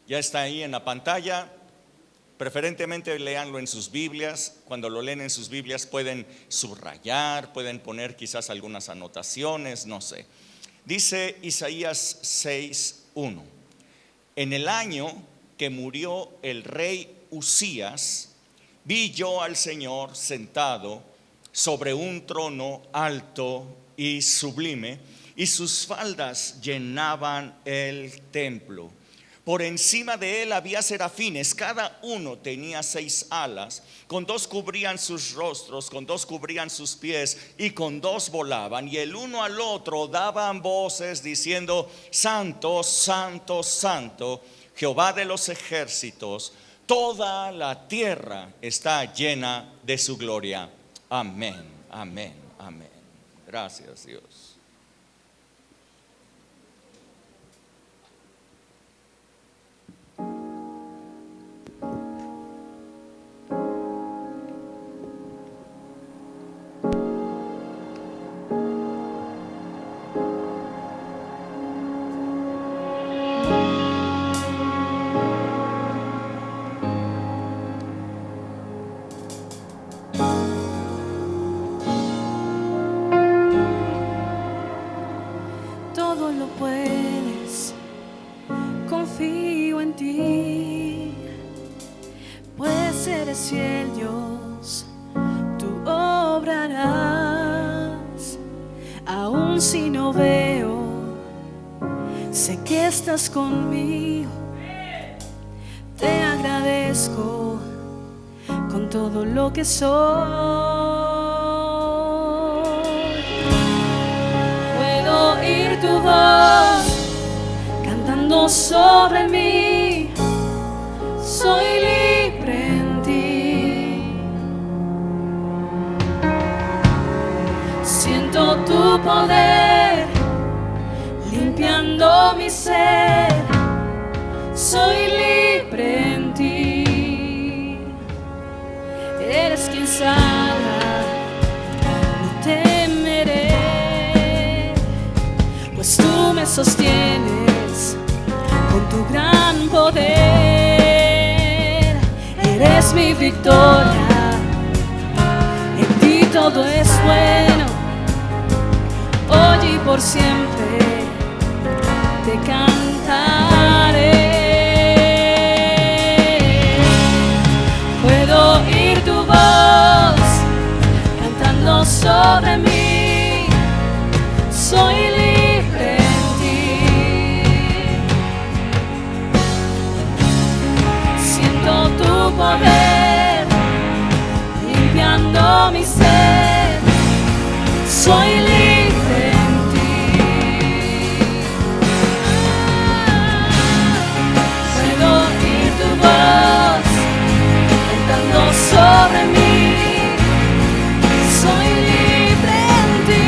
Ya está ahí en la pantalla. Preferentemente léanlo en sus Biblias. Cuando lo leen en sus Biblias pueden subrayar, pueden poner quizás algunas anotaciones, no sé. Dice Isaías 6:1: en el año que murió el rey Usías, vi yo al Señor sentado sobre un trono alto y sublime, y sus faldas llenaban el templo. Por encima de él había serafines, cada uno tenía 6 alas, con 2 cubrían sus rostros, con 2 cubrían sus pies, y con 2 volaban, y el uno al otro daban voces diciendo: Santo, Santo, Santo, Jehová de los ejércitos, toda la tierra está llena de su gloria. Amén, amén, amén. Gracias, Dios. Todo lo puedes, confío en ti, pues eres fiel Dios, tú obrarás, aun si no veo, sé que estás conmigo, te agradezco con todo lo que soy. Oír tu voz cantando sobre mí, soy libre en ti. Siento tu poder limpiando mi ser, soy libre en ti. Eres quien sana, no temeré, pues tú me sostienes con tu gran poder. Eres mi victoria, en ti todo es bueno. Hoy y por siempre te cantaré. Puedo oír tu voz cantando sobre mí, soy libre en ti. Siento tu poder limpiando mi ser, soy libre en ti. Puedo oír tu voz cantando sobre mí, soy libre en ti.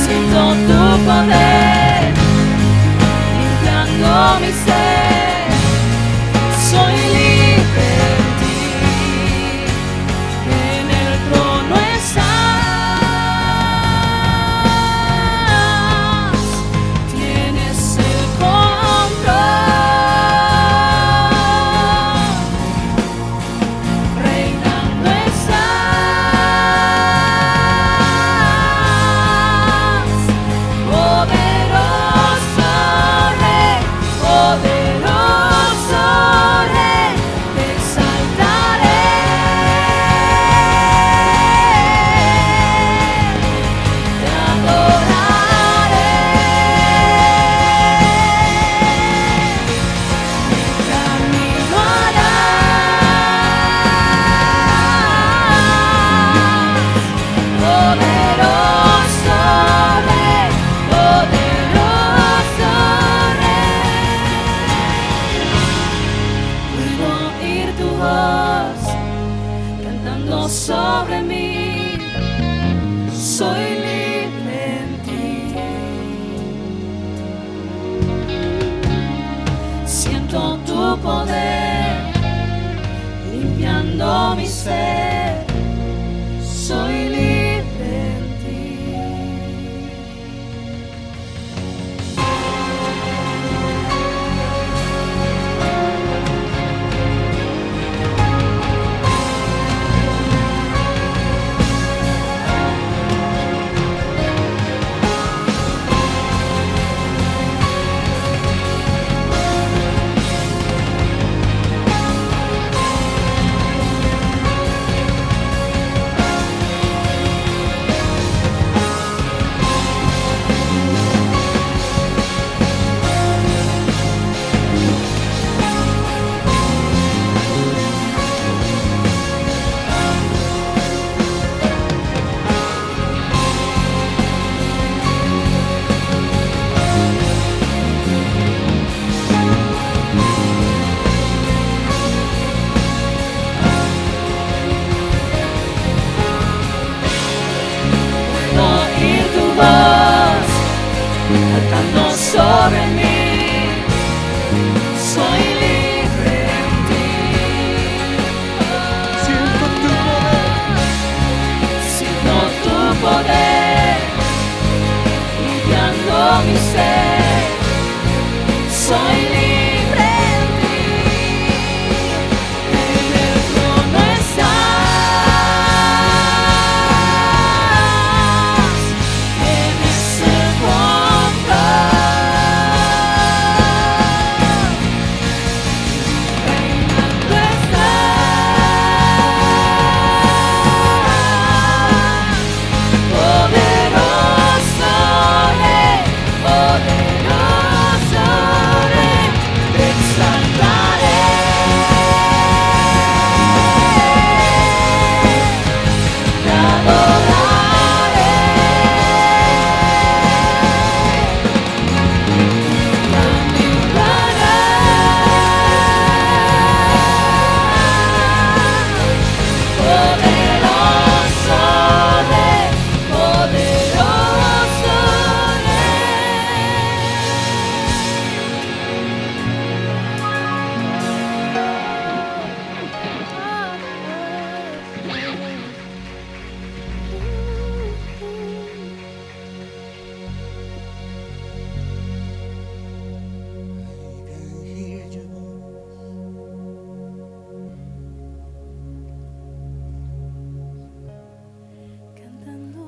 Siento tu poder limpiando mi ser, soy libre en ti. En el trono estás, tienes el control, reinando estás, poderoso Rey, poderoso Rey, te exaltaré, te adoraré. Camino harás, poderoso Rey, poderoso Rey. Puedo oír tu voz cantando sobre mí, soy libre en ti. Siento tu poder limpiando mi ser, soy libre en ti.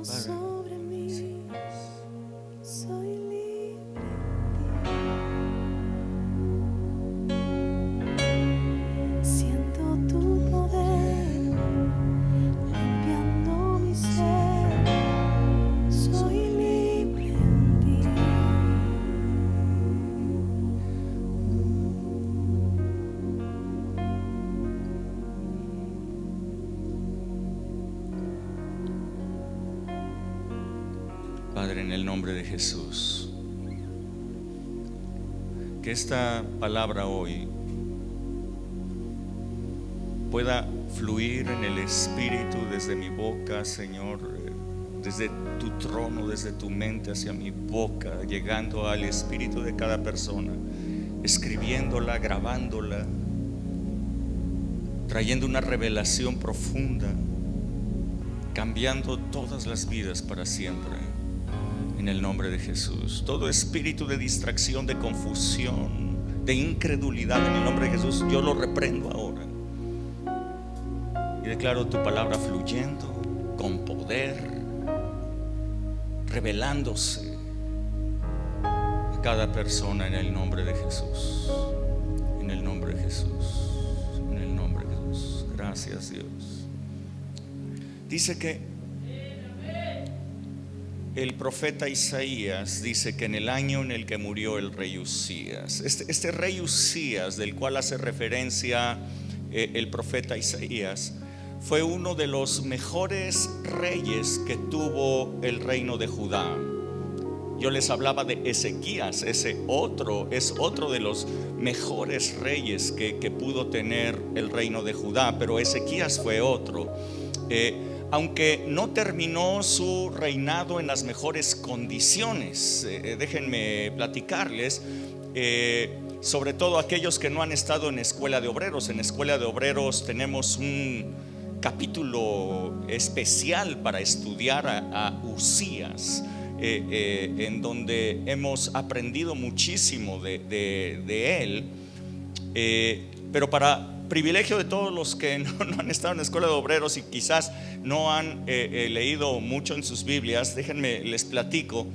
sobre mí. Soy libre en ti. Siento tu poder limpiando mi ser. Soy libre en ti. Padre, en el nombre de Jesús, que esta palabra hoy pueda fluir en el Espíritu desde mi boca, Señor, desde tu trono, desde tu mente hacia mi boca, llegando al espíritu de cada persona, escribiéndola, grabándola, trayendo una revelación profunda, cambiando todas las vidas para siempre, en el nombre de Jesús. Todo espíritu de distracción, de confusión, de incredulidad, en el nombre de Jesús, yo lo reprendo ahora y declaro tu palabra fluyendo con poder, revelándose a cada persona en el nombre de Jesús, en el nombre de Jesús, en el nombre de Jesús. Gracias, Dios. Dice que el profeta Isaías dice que en el año en el que murió el rey Usías, este rey Usías del cual hace referencia el profeta Isaías, fue uno de los mejores reyes que tuvo el reino de Judá. Yo les hablaba de Ezequías, ese otro es otro de los mejores reyes que pudo tener el reino de Judá, pero Ezequías fue otro. Aunque no terminó su reinado en las mejores condiciones, déjenme platicarles, sobre todo aquellos que no han estado en Escuela de Obreros. En Escuela de Obreros tenemos un capítulo especial para estudiar a Usías, en donde hemos aprendido muchísimo de él, pero para privilegio de todos los que no han estado en la Escuela de Obreros y quizás no han leído mucho en sus Biblias, déjenme les platico.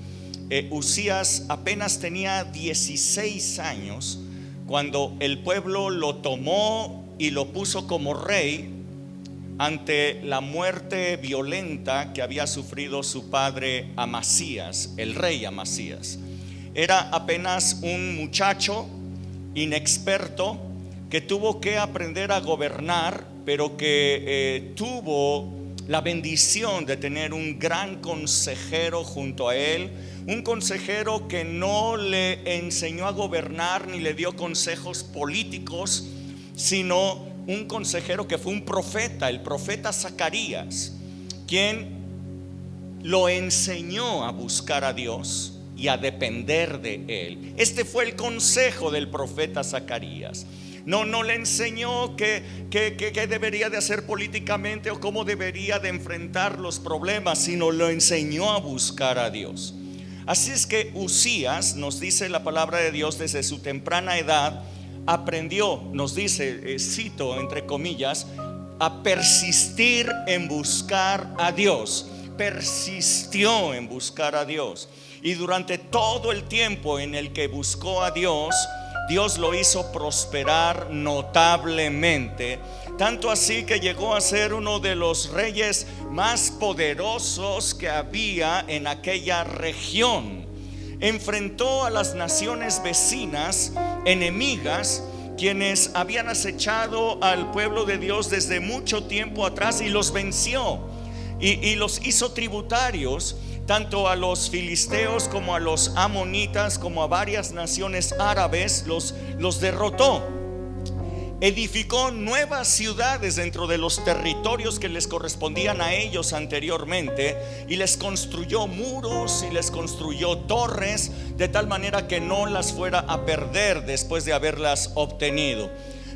Usías apenas tenía 16 años cuando el pueblo lo tomó y lo puso como rey ante la muerte violenta que había sufrido su padre Amasías, el rey Amasías. Era apenas un muchacho inexperto que tuvo que aprender a gobernar, pero que tuvo la bendición de tener un gran consejero junto a él, un consejero que no le enseñó a gobernar ni le dio consejos políticos, sino un consejero que fue un profeta, el profeta Zacarías, quien lo enseñó a buscar a Dios y a depender de él. Este fue el consejo del profeta Zacarías. No le enseñó qué debería de hacer políticamente o cómo debería de enfrentar los problemas, sino lo enseñó a buscar a Dios. Así es que Usías, nos dice la palabra de Dios, desde su temprana edad aprendió, nos dice, cito entre comillas, a persistir en buscar a Dios. Persistió en buscar a Dios, y durante todo el tiempo en el que buscó a Dios, Dios lo hizo prosperar notablemente, tanto así que llegó a ser uno de los reyes más poderosos que había en aquella región. Enfrentó a las naciones vecinas, enemigas, quienes habían acechado al pueblo de Dios desde mucho tiempo atrás, y los venció y los hizo tributarios tanto a los filisteos como a los amonitas, como a varias naciones árabes. Los derrotó. Edificó nuevas ciudades dentro de los territorios que les correspondían a ellos anteriormente, y les construyó muros y les construyó torres, de tal manera que no las fuera a perder después de haberlas obtenido.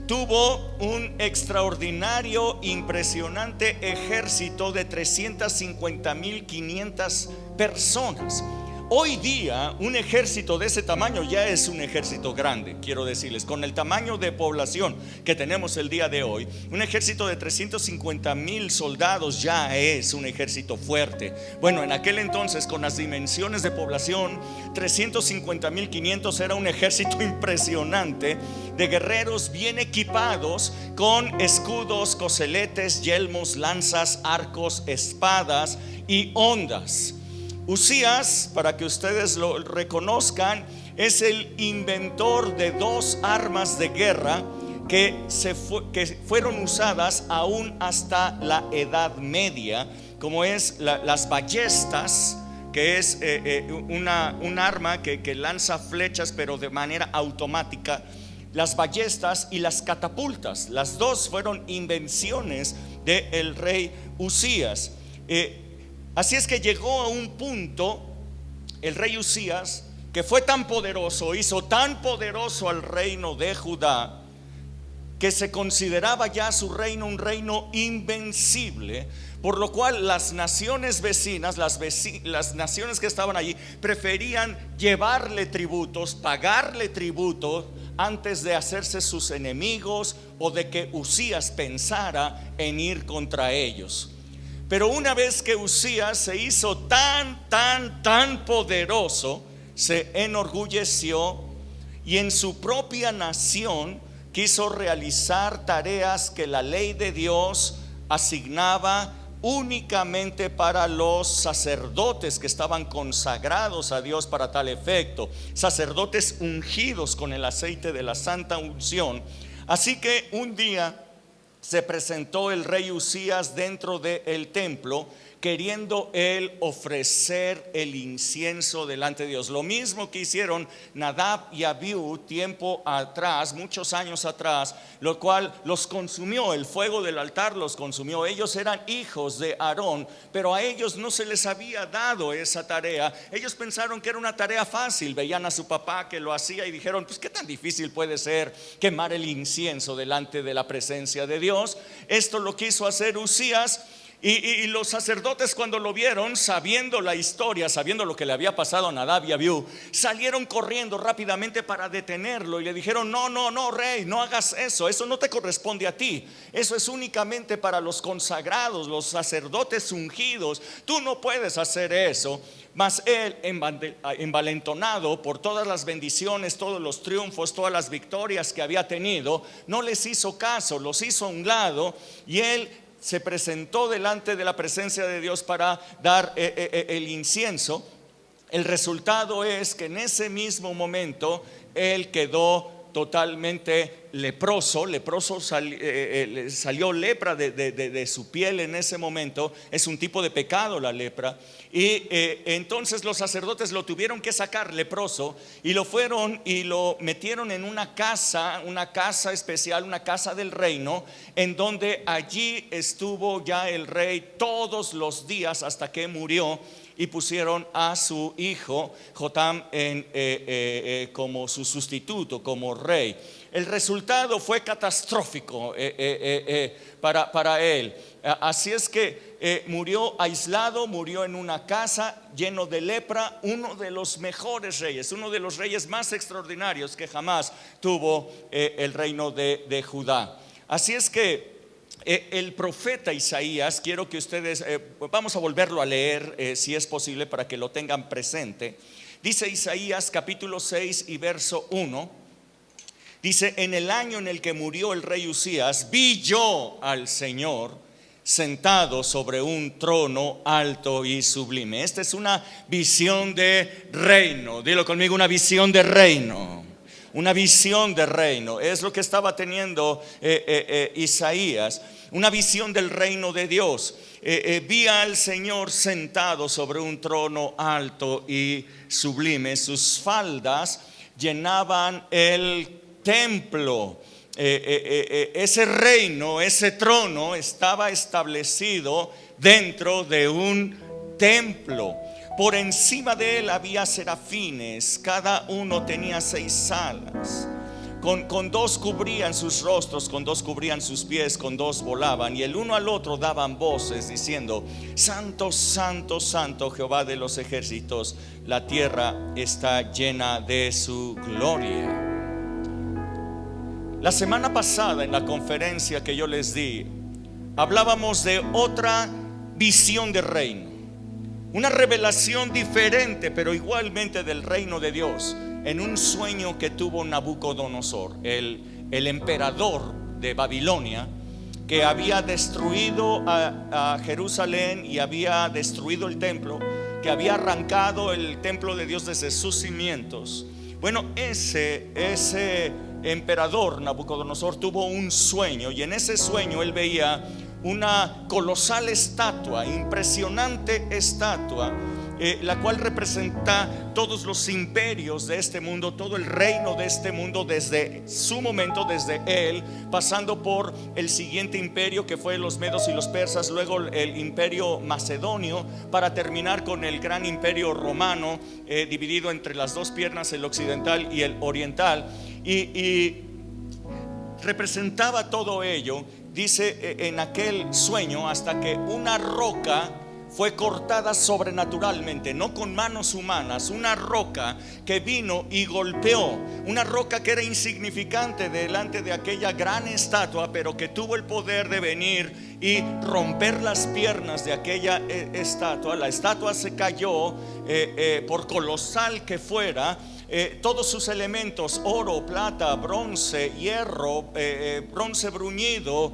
Tuvo un extraordinario, impresionante ejército de 350,500 personas. Hoy día un ejército de ese tamaño ya es un ejército grande, quiero decirles, con el tamaño de población que tenemos el día de hoy, un ejército de 350,000 soldados ya es un ejército fuerte. Bueno, en aquel entonces, con las dimensiones de población, 350,500 era un ejército impresionante de guerreros bien equipados con escudos, coseletes, yelmos, lanzas, arcos, espadas y hondas. Usías, para que ustedes lo reconozcan, es el inventor de dos armas de guerra que fueron usadas aún hasta la Edad Media, como es las ballestas, que es un arma que lanza flechas pero de manera automática. Las ballestas y las catapultas, las dos fueron invenciones del rey Usías. Así es que llegó a un punto el rey Usías, que fue tan poderoso, hizo tan poderoso al reino de Judá, que se consideraba ya su reino un reino invencible, por lo cual las naciones vecinas, las naciones que estaban allí, preferían llevarle tributos, pagarle tributos, antes de hacerse sus enemigos o de que Usías pensara en ir contra ellos. Pero una vez que Usías se hizo tan poderoso, se enorgulleció y en su propia nación quiso realizar tareas que la ley de Dios asignaba únicamente para los sacerdotes que estaban consagrados a Dios para tal efecto, sacerdotes ungidos con el aceite de la santa unción. Así que un día se presentó el rey Usías dentro del templo, queriendo él ofrecer el incienso delante de Dios. Lo mismo que hicieron Nadab y Abiú tiempo atrás, muchos años atrás, lo cual los consumió, el fuego del altar los consumió. Ellos eran hijos de Aarón, pero a ellos no se les había dado esa tarea. Ellos pensaron que era una tarea fácil, veían a su papá que lo hacía y dijeron, pues qué tan difícil puede ser quemar el incienso delante de la presencia de Dios. Esto lo quiso hacer Usías. Y los sacerdotes, cuando lo vieron, sabiendo la historia, sabiendo lo que le había pasado a Nadab y Abiú, salieron corriendo rápidamente para detenerlo y le dijeron, no, rey, no hagas eso no te corresponde a ti, eso es únicamente para los consagrados, los sacerdotes ungidos, tú no puedes hacer eso. Mas él, envalentonado por todas las bendiciones, todos los triunfos, todas las victorias que había tenido, no les hizo caso, los hizo a un lado, y él se presentó delante de la presencia de Dios para dar el incienso. El resultado es que en ese mismo momento él quedó totalmente leproso. Salió lepra de su piel en ese momento. Es un tipo de pecado la lepra. Y entonces los sacerdotes lo tuvieron que sacar leproso y lo fueron y lo metieron en una casa especial, una casa del reino, en donde allí estuvo ya el rey todos los días hasta que murió. Y pusieron a su hijo Jotam como su sustituto, como rey. El resultado fue catastrófico para él. Así es que murió aislado, murió en una casa lleno de lepra, uno de los mejores reyes, uno de los reyes más extraordinarios que jamás tuvo el reino de Judá. Así es que el profeta Isaías, quiero que ustedes, vamos a volverlo a leer si es posible para que lo tengan presente. Dice Isaías capítulo 6 y verso 1. Dice: en el año en el que murió el rey Usías, vi yo al Señor sentado sobre un trono alto y sublime. Esta es una visión de reino. Dilo conmigo, una visión de reino. Una visión de reino. Es lo que estaba teniendo Isaías. Una visión del reino de Dios. Vi al Señor sentado sobre un trono alto y sublime. Sus faldas llenaban el templo. Ese reino, ese trono estaba establecido dentro de un templo. Por encima de él había serafines, cada uno tenía 6 alas. con dos cubrían sus rostros, con dos cubrían sus pies, con dos volaban, y el uno al otro daban voces diciendo: Santo, santo, santo, Jehová de los ejércitos, la tierra está llena de su gloria. La semana pasada, en la conferencia que yo les di, hablábamos de otra visión del reino, una revelación diferente, pero igualmente del reino de Dios, en un sueño que tuvo Nabucodonosor, el emperador de Babilonia, que había destruido a Jerusalén y había destruido el templo, que había arrancado el templo de Dios desde sus cimientos. Bueno, ese emperador Nabucodonosor tuvo un sueño, y en ese sueño él veía una colosal estatua, impresionante estatua, la cual representa todos los imperios de este mundo, todo el reino de este mundo, desde su momento, desde él, pasando por el siguiente imperio, que fue los medos y los persas, luego el imperio macedonio, para terminar con el gran imperio romano, dividido entre las dos piernas, el occidental y el oriental, y representaba todo ello. Dice en aquel sueño, hasta que una roca fue cortada sobrenaturalmente, no con manos humanas, una roca que vino y golpeó, una roca que era insignificante delante de aquella gran estatua, pero que tuvo el poder de venir y romper las piernas de aquella estatua. La estatua se cayó, por colosal que fuera. Todos sus elementos, oro, plata, bronce, hierro, bronce bruñido,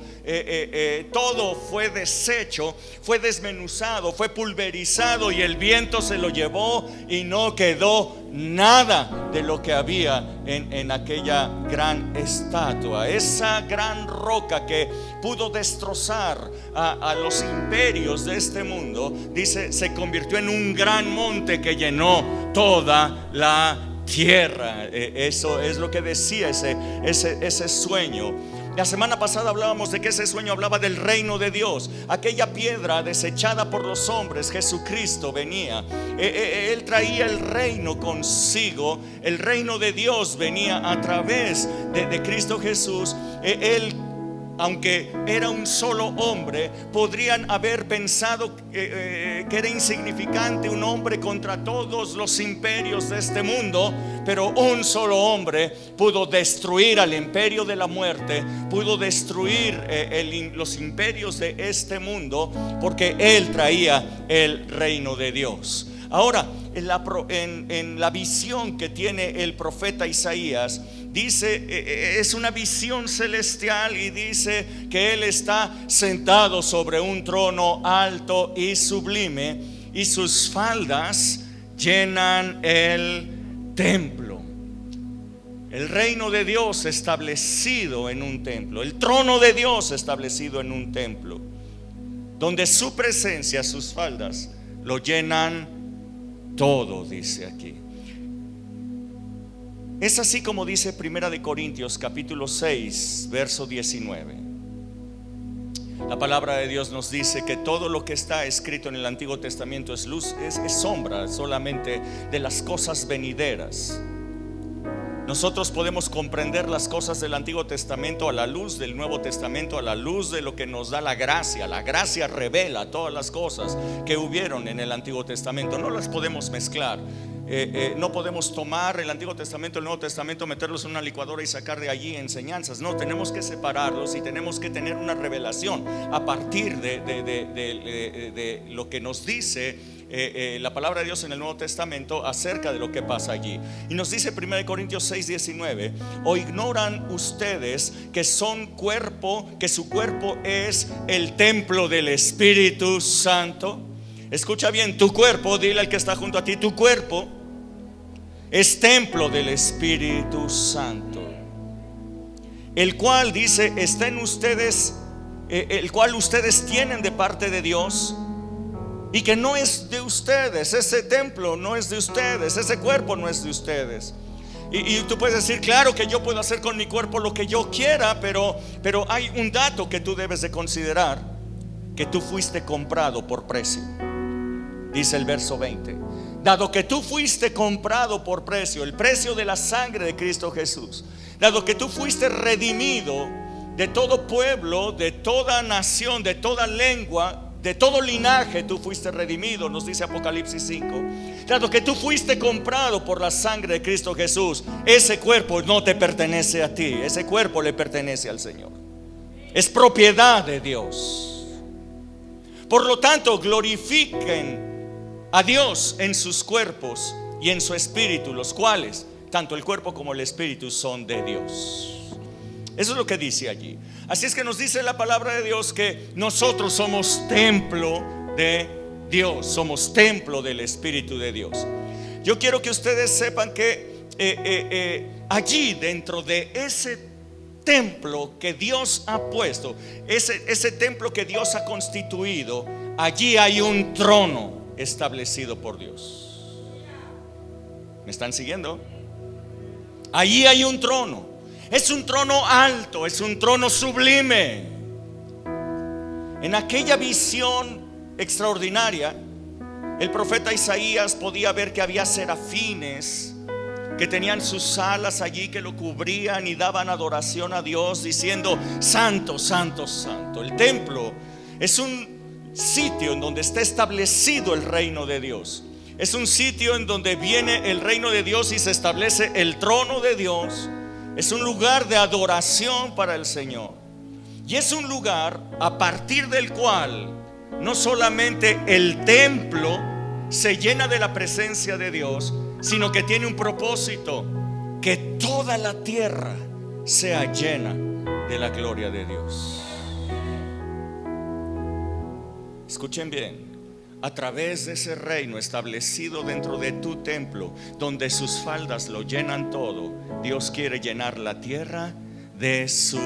todo fue deshecho, fue desmenuzado, fue pulverizado, y el viento se lo llevó y no quedó nada de lo que había en aquella gran estatua. Esa gran roca que pudo destrozar a los imperios de este mundo, dice, se convirtió en un gran monte que llenó toda la tierra. Eso es lo que decía ese sueño. La semana pasada hablábamos de que ese sueño hablaba del reino de Dios, aquella piedra desechada por los hombres. Jesucristo venía, Él traía el reino consigo, el reino de Dios venía a través de Cristo Jesús. Él, aunque era un solo hombre, podrían haber pensado que era insignificante, un hombre contra todos los imperios de este mundo, pero un solo hombre pudo destruir al imperio de la muerte, pudo destruir los imperios de este mundo, porque él traía el reino de Dios. Ahora, en la visión que tiene el profeta Isaías, dice, es una visión celestial, y dice que él está sentado sobre un trono alto y sublime, y sus faldas llenan el templo. El reino de Dios establecido en un templo, el trono de Dios establecido en un templo, donde su presencia, sus faldas lo llenan todo, dice aquí. Es así como dice Primera de Corintios capítulo 6 verso 19. La palabra de Dios nos dice que todo lo que está escrito en el Antiguo Testamento es luz, es sombra solamente de las cosas venideras. Nosotros podemos comprender las cosas del Antiguo Testamento a la luz del Nuevo Testamento, a la luz de lo que nos da la gracia. La gracia revela todas las cosas que hubieron en el Antiguo Testamento. No las podemos mezclar. No podemos tomar el Antiguo Testamento, el Nuevo Testamento, meterlos en una licuadora y sacar de allí enseñanzas. No, tenemos que separarlos y tenemos que tener una revelación a partir de lo que nos dice la palabra de Dios en el Nuevo Testamento acerca de lo que pasa allí. Y nos dice 1 Corintios 6:19: ¿o ignoran ustedes que son cuerpo, que su cuerpo es el templo del Espíritu Santo? Escucha bien, tu cuerpo, dile al que está junto a ti, tu cuerpo es templo del Espíritu Santo, el cual, dice, está en ustedes, el cual ustedes tienen de parte de Dios, y que no es de ustedes. Ese templo no es de ustedes, ese cuerpo no es de ustedes. Y tú puedes decir, claro que yo puedo hacer con mi cuerpo lo que yo quiera, pero hay un dato que tú debes de considerar: que tú fuiste comprado por precio. Dice el verso 20: dado que tú fuiste comprado por precio, el precio de la sangre de Cristo Jesús, dado que tú fuiste redimido de todo pueblo, de toda nación, de toda lengua, de todo linaje, tú fuiste redimido, nos dice Apocalipsis 5. Dado que tú fuiste comprado por la sangre de Cristo Jesús, ese cuerpo no te pertenece a ti, ese cuerpo le pertenece al Señor. Es propiedad de Dios. Por lo tanto, glorifiquen a Dios en sus cuerpos y en su espíritu, los cuales, tanto el cuerpo como el espíritu, son de Dios. Eso es lo que dice allí. Así es que nos dice la palabra de Dios que nosotros somos templo de Dios, somos templo del Espíritu de Dios. Yo quiero que ustedes sepan que allí dentro de ese templo que Dios ha puesto, ese templo que Dios ha constituido, allí hay un trono establecido por Dios. ¿Me están siguiendo? Allí hay un trono. Es un trono alto, es un trono sublime. En aquella visión extraordinaria, el profeta Isaías podía ver que había serafines que tenían sus alas allí, que lo cubrían y daban adoración a Dios, diciendo: santo, santo, santo. El templo es un sitio en donde está establecido el reino de Dios. Es un sitio en donde viene el reino de Dios y se establece el trono de Dios. Es un lugar de adoración para el Señor. Y es un lugar a partir del cual no solamente el templo se llena de la presencia de Dios, sino que tiene un propósito: que toda la tierra sea llena de la gloria de Dios. Escuchen bien. A través de ese reino establecido dentro de tu templo, donde sus faldas lo llenan todo, Dios quiere llenar la tierra de su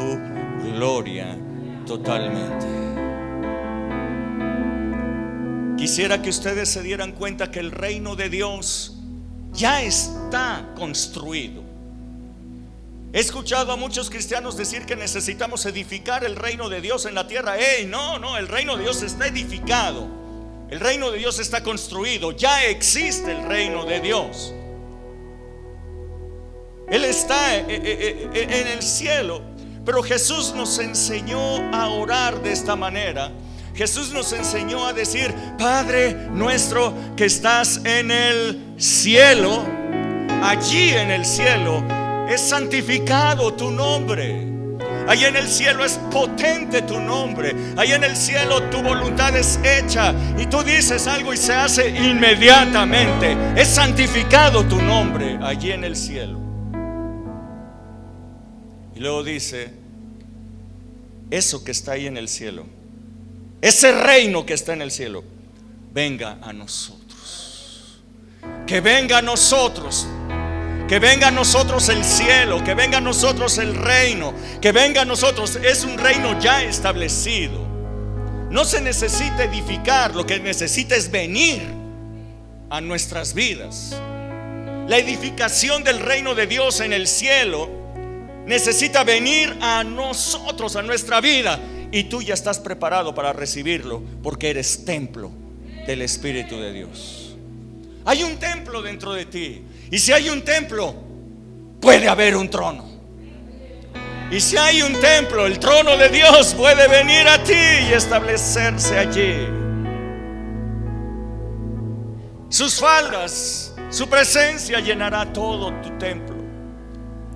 gloria totalmente. Quisiera que ustedes se dieran cuenta que el reino de Dios ya está construido. He escuchado a muchos cristianos decir que necesitamos edificar el reino de Dios en la tierra. No, el reino de Dios está edificado. El reino de Dios está construido. Ya existe el reino de Dios. Él está en el cielo. Pero Jesús nos enseñó a orar de esta manera. Jesús nos enseñó a decir: Padre nuestro que estás en el cielo. Allí en el cielo es santificado tu nombre. Allí en el cielo es potente tu nombre. Allí en el cielo tu voluntad es hecha. Y tú dices algo y se hace inmediatamente. Es santificado tu nombre allí en el cielo. Y luego dice: eso que está ahí en el cielo, ese reino que está en el cielo, venga a nosotros. Que venga a nosotros. Que venga a nosotros el cielo, que venga a nosotros el reino, que venga a nosotros. Es un reino ya establecido. No se necesita edificar, lo que necesita es venir a nuestras vidas. La edificación del reino de Dios en el cielo necesita venir a nosotros, a nuestra vida. Y tú ya estás preparado para recibirlo, porque eres templo del Espíritu de Dios. Hay un templo dentro de ti. Y si hay un templo, puede haber un trono. Y si hay un templo, el trono de Dios puede venir a ti y establecerse allí. Sus faldas, su presencia llenará todo tu templo.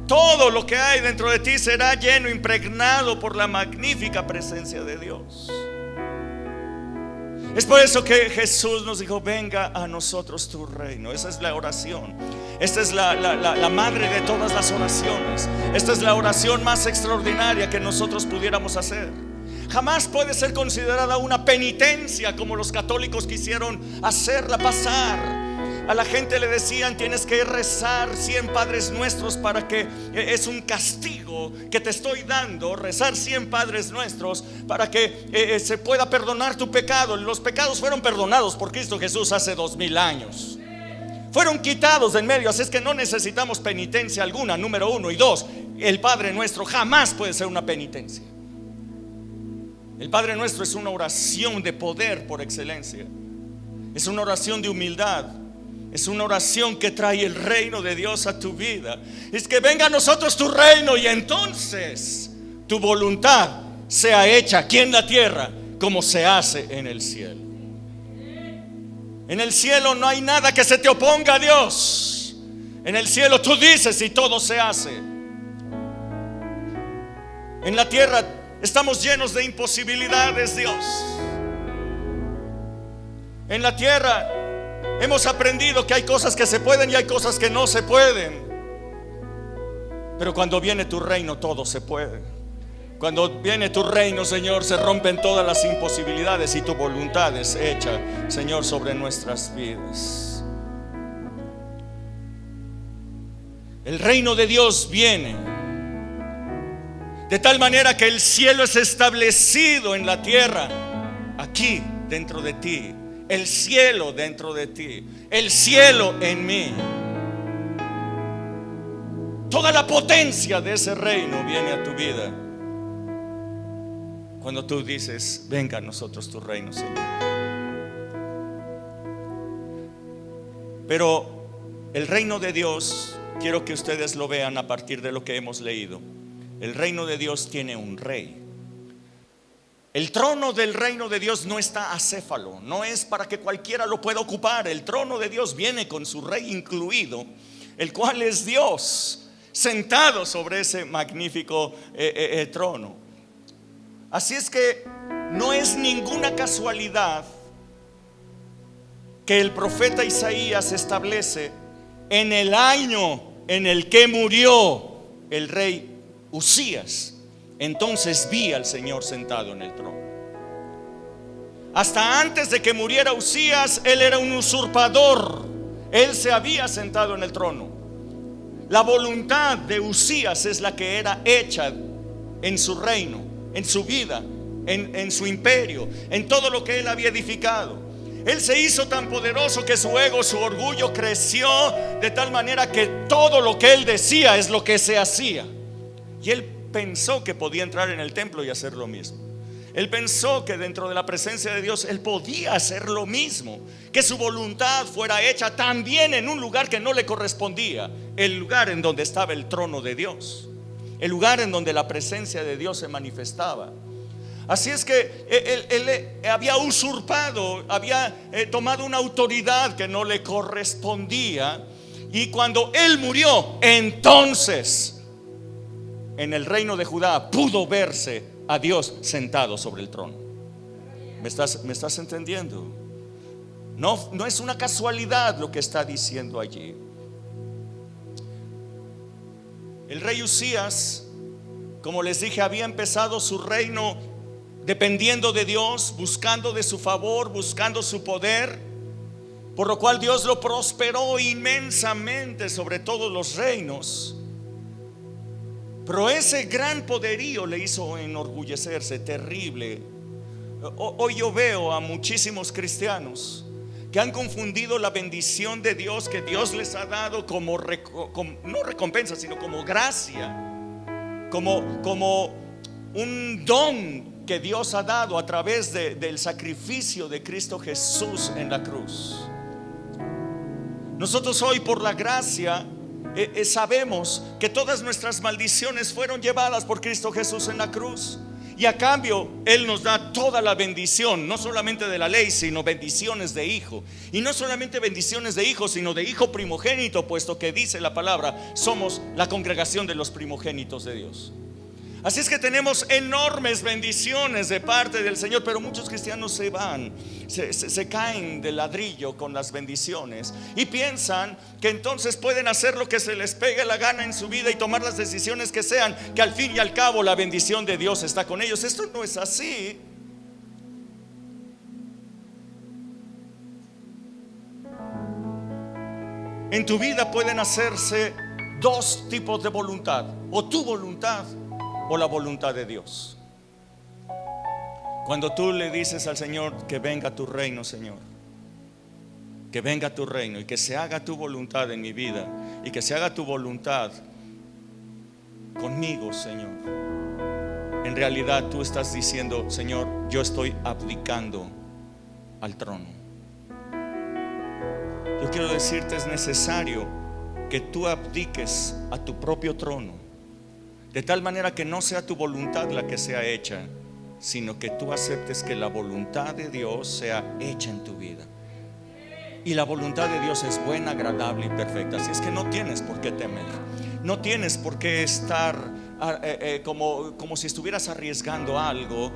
Todo lo que hay dentro de ti será lleno, impregnado por la magnífica presencia de Dios. Es por eso que Jesús nos dijo: venga a nosotros tu reino. Esa es la oración. Esta es la madre de todas las oraciones. Esta es la oración más extraordinaria que nosotros pudiéramos hacer. Jamás puede ser considerada una penitencia, como los católicos quisieron hacerla pasar. A la gente le decían: tienes que rezar 100 Padres Nuestros para que, es un castigo que te estoy dando, rezar 100 Padres Nuestros para que se pueda perdonar tu pecado. Los pecados fueron perdonados por Cristo Jesús hace 2000 años. Fueron quitados de en medio, así es que no necesitamos penitencia alguna, número 1. Y 2, el Padre Nuestro jamás puede ser una penitencia. El Padre Nuestro es una oración de poder por excelencia. Es una oración de humildad, Es una oración que trae el reino de Dios a tu vida. Es que venga a nosotros tu reino y entonces tu voluntad sea hecha aquí en la tierra como se hace en el cielo. En el cielo no hay nada que se te oponga a Dios. En el cielo tú dices y todo se hace. En la tierra estamos llenos de imposibilidades, Dios. En la tierra hemos aprendido que hay cosas que se pueden y hay cosas que no se pueden. Pero cuando viene tu reino todo se puede. Cuando viene tu reino, Señor, se rompen todas las imposibilidades y tu voluntad es hecha, Señor, sobre nuestras vidas. El reino de Dios viene de tal manera que el cielo es establecido en la tierra, aquí dentro de ti. El cielo dentro de ti, el cielo en mí. Toda la potencia de ese reino viene a tu vida cuando tú dices: venga a nosotros tu reino, Señor. Pero el reino de Dios, quiero que ustedes lo vean a partir de lo que hemos leído. El reino de Dios tiene un rey. El trono del reino de Dios no está acéfalo, no es para que cualquiera lo pueda ocupar. El trono de Dios viene con su rey incluido, el cual es Dios, sentado sobre ese magnífico trono. Así es que no es ninguna casualidad que el profeta Isaías establece en el año en el que murió el rey Usías. Entonces vi al Señor sentado en el trono. Hasta antes de que muriera Usías, él era un usurpador. Él se había sentado en el trono. La voluntad de Usías es la que era hecha en su reino, en su vida, en su imperio, en todo lo que él había edificado. Él se hizo tan poderoso que su ego, su orgullo creció de tal manera que todo lo que él decía es lo que se hacía. Y él pensó que podía entrar en el templo y hacer lo mismo. Él pensó que dentro de la presencia de Dios él podía hacer lo mismo, que su voluntad fuera hecha también en un lugar que no le correspondía, el lugar en donde estaba el trono de Dios, el lugar en donde la presencia de Dios se manifestaba. Así es que él había usurpado, había tomado una autoridad que no le correspondía. Y cuando él murió, entonces en el reino de Judá pudo verse a Dios sentado sobre el trono. ¿Me estás entendiendo? No es una casualidad lo que está diciendo allí. El rey Usías, como les dije, había empezado su reino dependiendo de Dios, buscando de su favor, buscando su poder, por lo cual Dios lo prosperó inmensamente sobre todos los reinos. Pero ese gran poderío le hizo enorgullecerse, terrible. Hoy yo veo a muchísimos cristianos que han confundido la bendición de Dios que Dios les ha dado como no recompensa, sino como gracia, como un don que Dios ha dado a través del sacrificio de Cristo Jesús en la cruz. Nosotros hoy, por la gracia, sabemos que todas nuestras maldiciones fueron llevadas por Cristo Jesús en la cruz. Y a cambio Él nos da toda la bendición, no solamente de la ley, sino bendiciones de hijo. Y no solamente bendiciones de hijo, sino de hijo primogénito, puesto que dice la palabra: somos la congregación de los primogénitos de Dios. Así es que tenemos enormes bendiciones de parte del Señor. Pero muchos cristianos se caen de ladrillo con las bendiciones y piensan que entonces pueden hacer lo que se les pegue la gana en su vida y tomar las decisiones que sean, que al fin y al cabo la bendición de Dios está con ellos. Esto no es así. En tu vida pueden hacerse dos tipos de voluntad: o tu voluntad o la voluntad de Dios. Cuando tú le dices al Señor: que venga tu reino, Señor, que venga tu reino y que se haga tu voluntad en mi vida, y que se haga tu voluntad conmigo, Señor, en realidad tú estás diciendo: Señor, yo estoy abdicando al trono. yo quiero decirte, es necesario que tú abdiques a tu propio trono, de tal manera que no sea tu voluntad la que sea hecha, sino que tú aceptes que la voluntad de Dios sea hecha en tu vida. Y la voluntad de Dios es buena, agradable y perfecta. Así es que no tienes por qué temer, no tienes por qué estar como si estuvieras arriesgando algo.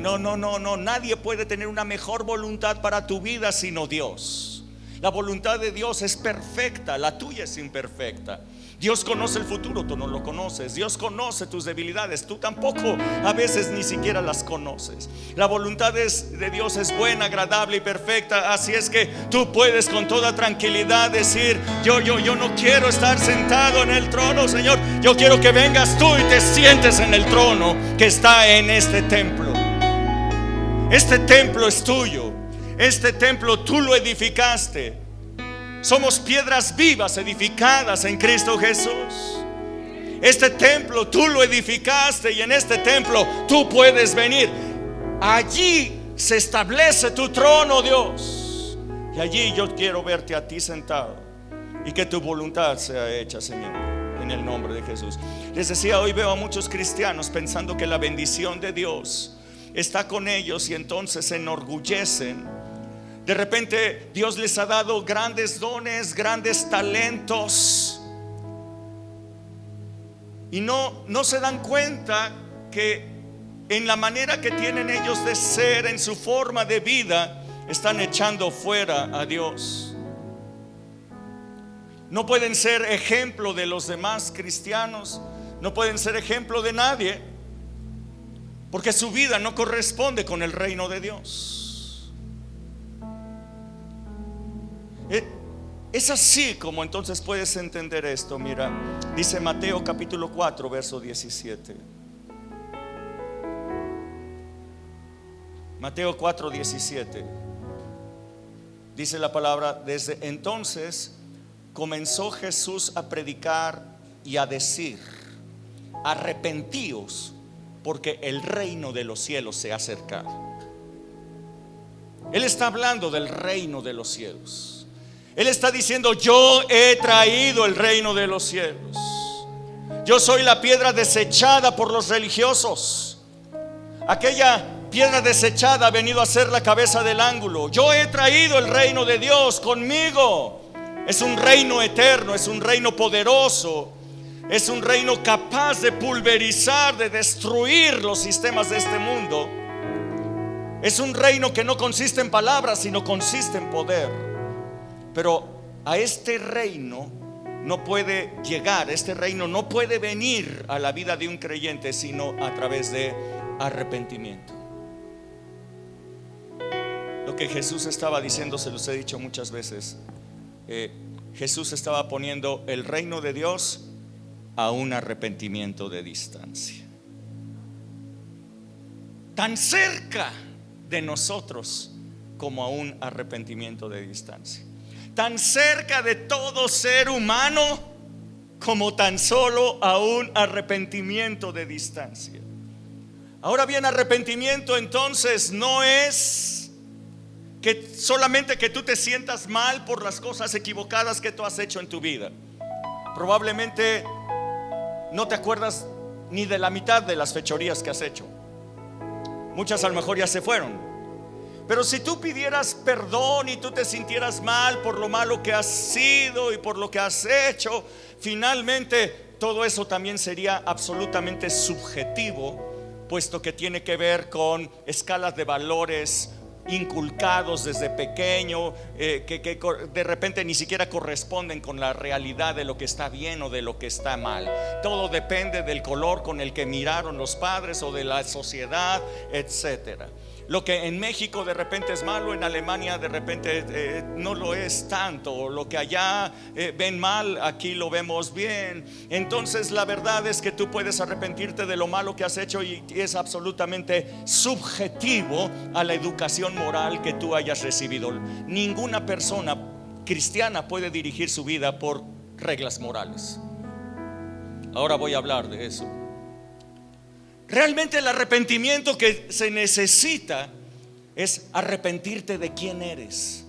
No, nadie puede tener una mejor voluntad para tu vida sino Dios. La voluntad de Dios es perfecta, la tuya es imperfecta. Dios conoce el futuro, tú no lo conoces. Dios conoce tus debilidades, tú tampoco a veces ni siquiera las conoces. La voluntad de Dios es buena, agradable y perfecta. Así es que tú puedes con toda tranquilidad decir: yo no quiero estar sentado en el trono, Señor. Yo quiero que vengas tú y te sientes en el trono que está en este templo. Este templo es tuyo. Este templo tú lo edificaste. Somos piedras vivas edificadas en Cristo Jesús. Este templo tú lo edificaste y en este templo tú puedes venir. Allí se establece tu trono, Dios. Y allí yo quiero verte a ti sentado y que tu voluntad sea hecha, Señor, en el nombre de Jesús. Les decía, hoy veo a muchos cristianos pensando que la bendición de Dios está con ellos y entonces se enorgullecen. De repente Dios les ha dado grandes dones, grandes talentos, y no se dan cuenta que en la manera que tienen ellos de ser, en su forma de vida, están echando fuera a Dios. No pueden ser ejemplo de los demás cristianos, no pueden ser ejemplo de nadie, porque su vida no corresponde con el reino de Dios. Es así como entonces puedes entender esto. Mira, dice Mateo capítulo 4 verso 17. Mateo 4, 17. Dice la palabra: desde entonces comenzó Jesús a predicar y a decir: arrepentíos, porque el reino de los cielos se ha acercado. Él está hablando del reino de los cielos. Él está diciendo: yo he traído el reino de los cielos. Yo soy la piedra desechada por los religiosos. Aquella piedra desechada ha venido a ser la cabeza del ángulo. Yo he traído el reino de Dios conmigo. Es un reino eterno, es un reino poderoso, es un reino capaz de pulverizar, de destruir los sistemas de este mundo. Es un reino que no consiste en palabras, sino consiste en poder. Pero a este reino no puede llegar, este reino no puede venir a la vida de un creyente sino a través de arrepentimiento. Lo que Jesús estaba diciendo, se los he dicho muchas veces, Jesús estaba poniendo el reino de Dios a un arrepentimiento de distancia. Tan cerca de nosotros como a un arrepentimiento de distancia. Tan cerca de todo ser humano como tan solo a un arrepentimiento de distancia. Ahora bien, arrepentimiento entonces no es que solamente que tú te sientas mal por las cosas equivocadas que tú has hecho en tu vida. Probablemente no te acuerdas ni de la mitad de las fechorías que has hecho. Muchas a lo mejor ya se fueron. Pero si tú pidieras perdón y tú te sintieras mal por lo malo que has sido y por lo que has hecho, finalmente todo eso también sería absolutamente subjetivo, puesto que tiene que ver con escalas de valores inculcados desde pequeño, que de repente ni siquiera corresponden con la realidad de lo que está bien o de lo que está mal. Todo depende del color con el que miraron los padres o de la sociedad, etcétera. Lo que en México de repente es malo, en Alemania de repente no lo es tanto. Lo que allá ven mal, aquí lo vemos bien. Entonces la verdad es que tú puedes arrepentirte de lo malo que has hecho y es absolutamente subjetivo a la educación moral que tú hayas recibido. Ninguna persona cristiana puede dirigir su vida por reglas morales. Ahora voy a hablar de eso. Realmente el arrepentimiento que se necesita es arrepentirte de quién eres.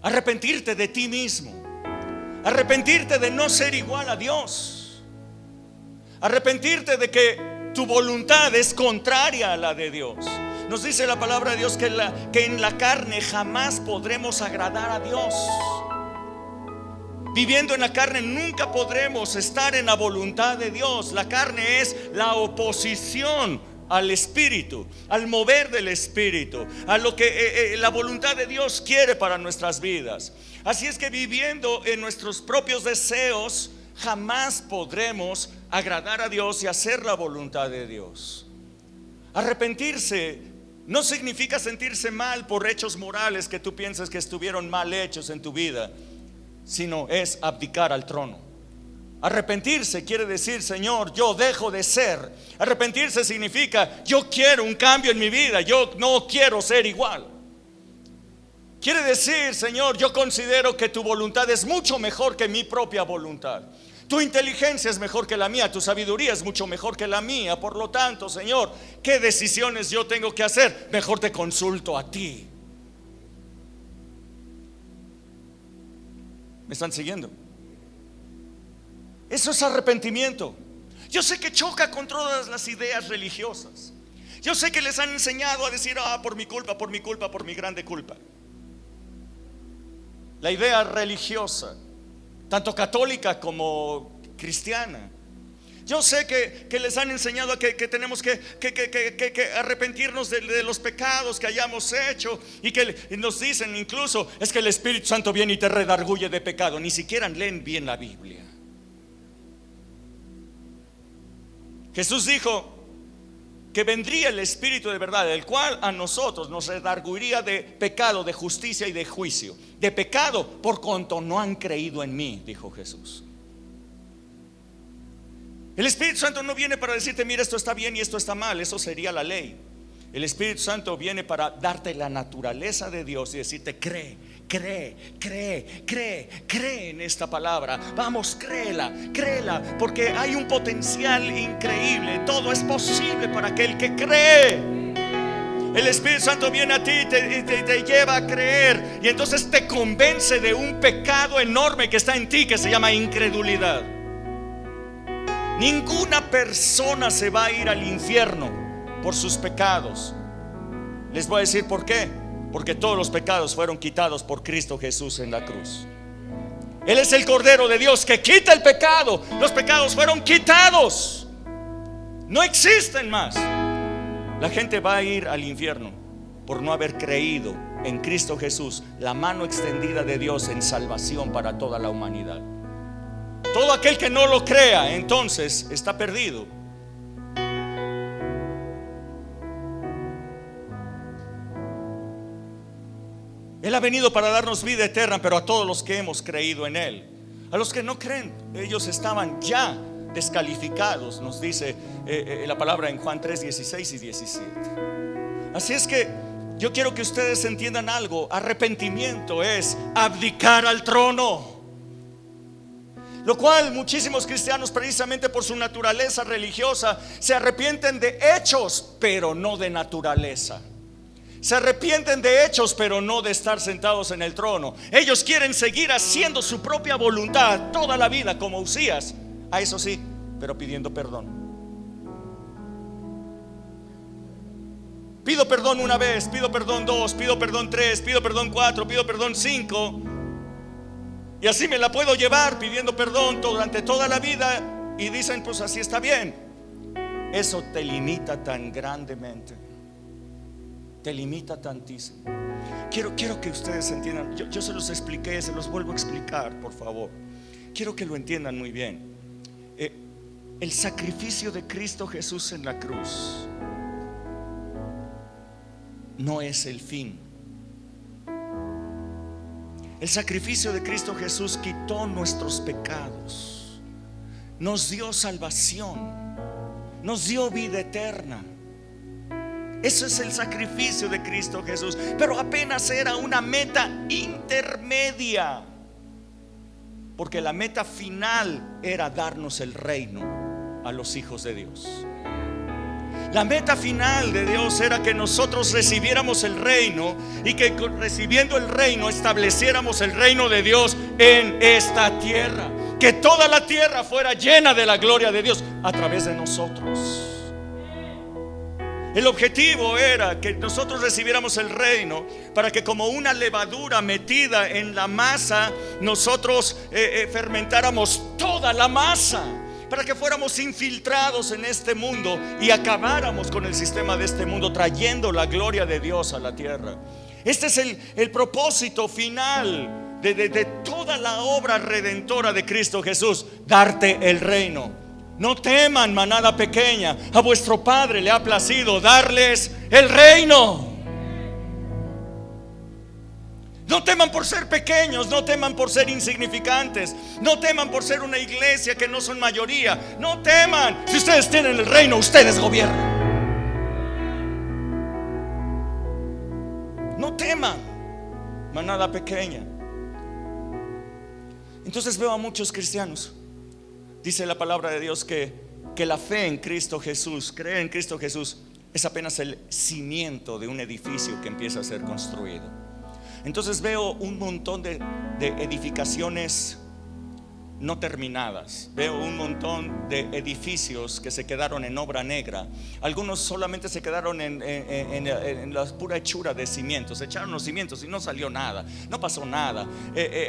arrepentirte de ti mismo, arrepentirte de no ser igual a Dios, arrepentirte de que tu voluntad es contraria a la de Dios. Nos dice la palabra de Dios que en la carne jamás podremos agradar a Dios. Viviendo en la carne nunca podremos estar en la voluntad de Dios. La carne es la oposición al Espíritu, al mover del Espíritu, a lo que la voluntad de Dios quiere para nuestras vidas. Así es que viviendo en nuestros propios deseos, jamás podremos agradar a Dios y hacer la voluntad de Dios. Arrepentirse no significa sentirse mal por hechos morales que tú piensas que estuvieron mal hechos en tu vida, sino es abdicar al trono. Arrepentirse quiere decir: Señor, yo dejo de ser. Arrepentirse significa: yo quiero un cambio en mi vida, yo no quiero ser igual. Quiere decir: Señor, yo considero que tu voluntad es mucho mejor que mi propia voluntad. Tu inteligencia es mejor que la mía, tu sabiduría es mucho mejor que la mía. Por lo tanto, Señor, ¿qué decisiones yo tengo que hacer? Mejor te consulto a ti. ¿Me están siguiendo? Eso es arrepentimiento. Yo sé que choca con todas las ideas religiosas. Yo sé que les han enseñado a decir: por mi culpa, por mi culpa, por mi grande culpa. La idea religiosa, tanto católica como cristiana. Yo sé que les han enseñado que tenemos que arrepentirnos de los pecados que hayamos hecho, y que nos dicen incluso: es que el Espíritu Santo viene y te redarguye de pecado. Ni siquiera leen bien la Biblia. Jesús dijo que vendría el Espíritu de verdad, el cual a nosotros nos redarguiría de pecado, de justicia y de juicio. De pecado por cuanto no han creído en mí, dijo Jesús. El Espíritu Santo no viene para decirte: mira, esto está bien y esto está mal. Eso sería la ley. El Espíritu Santo viene para darte la naturaleza de Dios y decirte: cree en esta palabra. Vamos, créela, porque hay un potencial increíble. Todo es posible para aquel que cree. El Espíritu Santo viene a ti y te lleva a creer, y entonces te convence de un pecado enorme que está en ti, que se llama incredulidad. Ninguna persona se va a ir al infierno por sus pecados. Les voy a decir por qué. Porque todos los pecados fueron quitados por Cristo Jesús en la cruz. Él es el Cordero de Dios que quita el pecado. Los pecados fueron quitados, no existen más. La gente va a ir al infierno por no haber creído en Cristo Jesús, la mano extendida de Dios en salvación para toda la humanidad. Todo aquel que no lo crea, entonces está perdido. Él ha venido para darnos vida eterna, pero a todos los que hemos creído en Él. A los que no creen, ellos estaban ya descalificados, nos dice la palabra en Juan 3, 16 y 17. Así es que yo quiero que ustedes entiendan algo. Arrepentimiento es abdicar al trono. Lo cual muchísimos cristianos, precisamente por su naturaleza religiosa, se arrepienten de hechos, pero no de naturaleza. Se arrepienten de hechos, pero no de estar sentados en el trono. Ellos quieren seguir haciendo su propia voluntad toda la vida, como Usías. A eso sí, pero pidiendo perdón. Pido perdón una vez, pido perdón dos, pido perdón tres, pido perdón cuatro, pido perdón cinco. Y así me la puedo llevar pidiendo perdón durante toda la vida. Y dicen: pues así está bien. Eso te limita tan grandemente. Te limita tantísimo. Quiero que ustedes entiendan. Yo se los expliqué, se los vuelvo a explicar, por favor. Quiero que lo entiendan muy bien. El sacrificio de Cristo Jesús en la cruz no es el fin. El sacrificio de Cristo Jesús quitó nuestros pecados, nos dio salvación, nos dio vida eterna. Eso es el sacrificio de Cristo Jesús. Pero apenas era una meta intermedia, porque la meta final era darnos el reino a los hijos de Dios. La meta final de Dios era que nosotros recibiéramos el reino y que recibiendo el reino estableciéramos el reino de Dios en esta tierra. Que toda la tierra fuera llena de la gloria de Dios a través de nosotros. El objetivo era que nosotros recibiéramos el reino para que como una levadura metida en la masa, nosotros fermentáramos toda la masa, para que fuéramos infiltrados en este mundo y acabáramos con el sistema de este mundo, trayendo la gloria de Dios a la tierra. Este es el propósito final de toda la obra redentora de Cristo Jesús: darte el reino. No teman, manada pequeña, a vuestro Padre le ha placido darles el reino. No teman por ser pequeños, no teman por ser insignificantes, no teman por ser una iglesia que no son mayoría. No teman, si ustedes tienen el reino, ustedes gobiernan. No teman, manada pequeña. Entonces veo a muchos cristianos. Dice la palabra de Dios que la fe en Cristo Jesús, creer en Cristo Jesús, es apenas el cimiento de un edificio que empieza a ser construido. Entonces veo un montón de edificaciones no terminadas. Veo un montón de edificios que se quedaron en obra negra. Algunos solamente se quedaron en la pura hechura de cimientos. Echaron los cimientos y no salió nada, no pasó nada.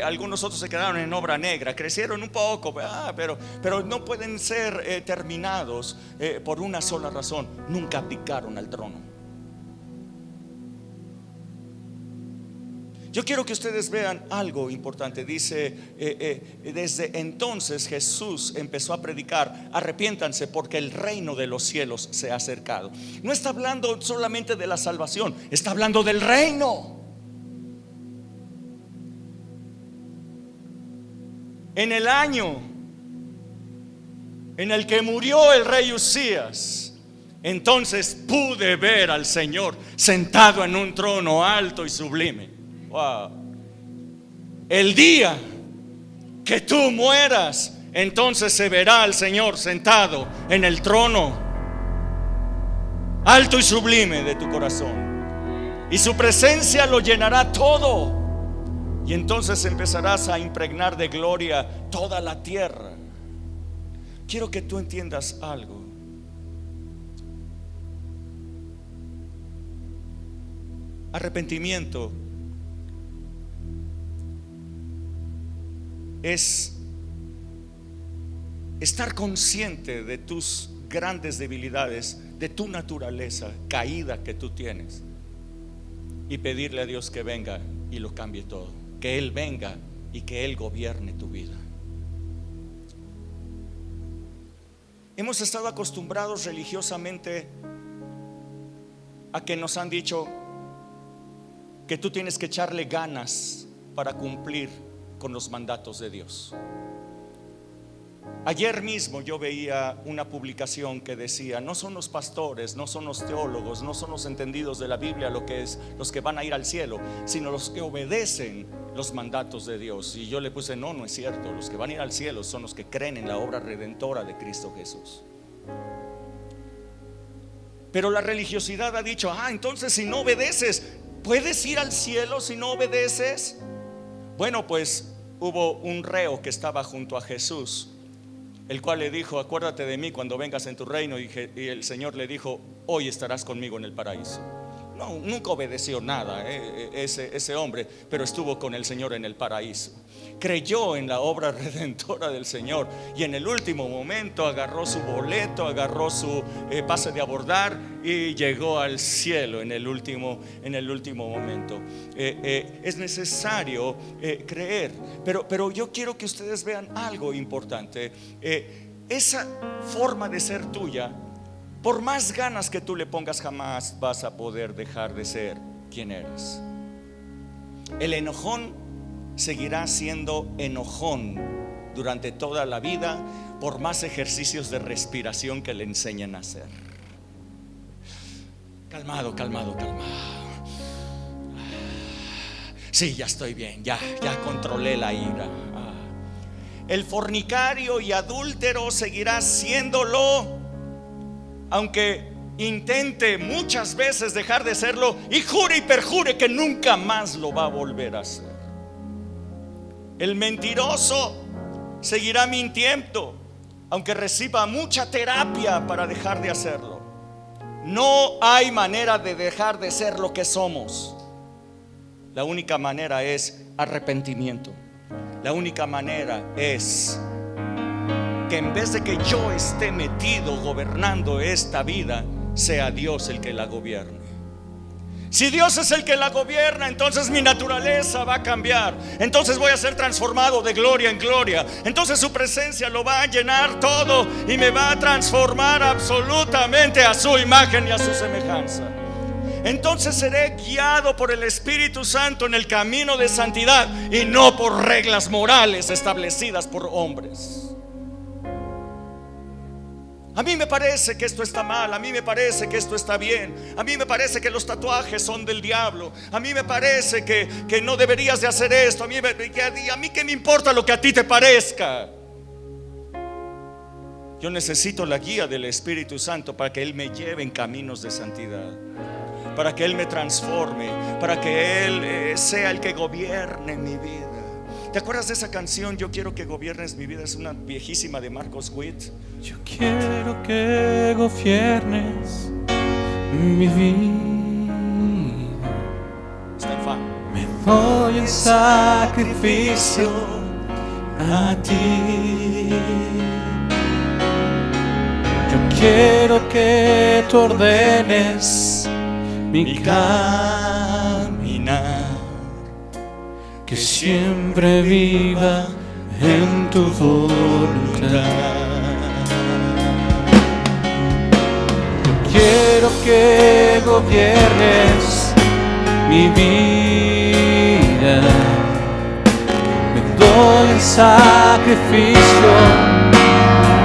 Algunos otros se quedaron en obra negra, crecieron un poco, pero no pueden ser terminados por una sola razón: nunca abdicaron al trono. Yo quiero que ustedes vean algo importante. Dice, desde entonces Jesús empezó a predicar: arrepiéntanse porque el reino de los cielos se ha acercado. No está hablando solamente de la salvación, está hablando del reino. En el año en el que murió el rey Usías, entonces pude ver al Señor sentado en un trono alto y sublime. Wow. El día que tú mueras, entonces se verá al Señor sentado en el trono alto y sublime de tu corazón, y su presencia lo llenará todo, y entonces empezarás a impregnar de gloria toda la tierra. Quiero que tú entiendas algo. Arrepentimiento es estar consciente de tus grandes debilidades, de tu naturaleza caída que tú tienes, y pedirle a Dios que venga y lo cambie todo, que Él venga y que Él gobierne tu vida. Hemos estado acostumbrados religiosamente a que nos han dicho que tú tienes que echarle ganas para cumplir con los mandatos de Dios. Ayer mismo yo veía una publicación que decía: no son los pastores, no son los teólogos, no son los entendidos de la Biblia los que van a ir al cielo, sino los que obedecen los mandatos de Dios. Y yo le puse: no es cierto, los que van a ir al cielo son los que creen en la obra redentora de Cristo Jesús. Pero la religiosidad ha dicho: entonces si no obedeces, ¿puedes ir al cielo si no obedeces? Bueno, pues hubo un reo que estaba junto a Jesús, el cual le dijo: acuérdate de mí cuando vengas en tu reino. Y el Señor le dijo: hoy estarás conmigo en el paraíso. No, nunca obedeció nada ese hombre, pero estuvo con el Señor en el paraíso. Creyó en la obra redentora del Señor, y en el último momento agarró su boleto, agarró su pase de abordar y llegó al cielo en el último momento. Es necesario creer, pero yo quiero que ustedes vean algo importante. Esa forma de ser tuya, por más ganas que tú le pongas, jamás vas a poder dejar de ser quien eres. El enojón seguirá siendo enojón durante toda la vida, por más ejercicios de respiración que le enseñen a hacer. Calmado. Sí, ya estoy bien, ya controlé la ira. El fornicario y adúltero seguirá siéndolo, aunque intente muchas veces dejar de serlo y jure y perjure que nunca más lo va a volver a hacer. El mentiroso seguirá mintiendo, aunque reciba mucha terapia para dejar de hacerlo. No hay manera de dejar de ser lo que somos. La única manera es arrepentimiento. La única manera es que en vez de que yo esté metido gobernando esta vida, sea Dios el que la gobierne. Si Dios es el que la gobierna, entonces mi naturaleza va a cambiar. Entonces voy a ser transformado de gloria en gloria. Entonces su presencia lo va a llenar todo y me va a transformar absolutamente a su imagen y a su semejanza. Entonces seré guiado por el Espíritu Santo en el camino de santidad y no por reglas morales establecidas por hombres. A mí me parece que esto está mal, a mí me parece que esto está bien, a mí me parece que los tatuajes son del diablo, a mí me parece que no deberías de hacer esto, a mí qué me importa lo que a ti te parezca. Yo necesito la guía del Espíritu Santo para que Él me lleve en caminos de santidad, para que Él me transforme, para que Él sea el que gobierne mi vida. ¿Te acuerdas de esa canción, Yo quiero que gobiernes mi vida? Es una viejísima de Marcos Witt. Yo quiero que gobiernes mi vida. Está en fa. Me doy en sacrificio a ti. Yo quiero que tú ordenes mi caminar, que siempre viva en tu voluntad. Yo quiero que gobiernes mi vida. Me doy en sacrificio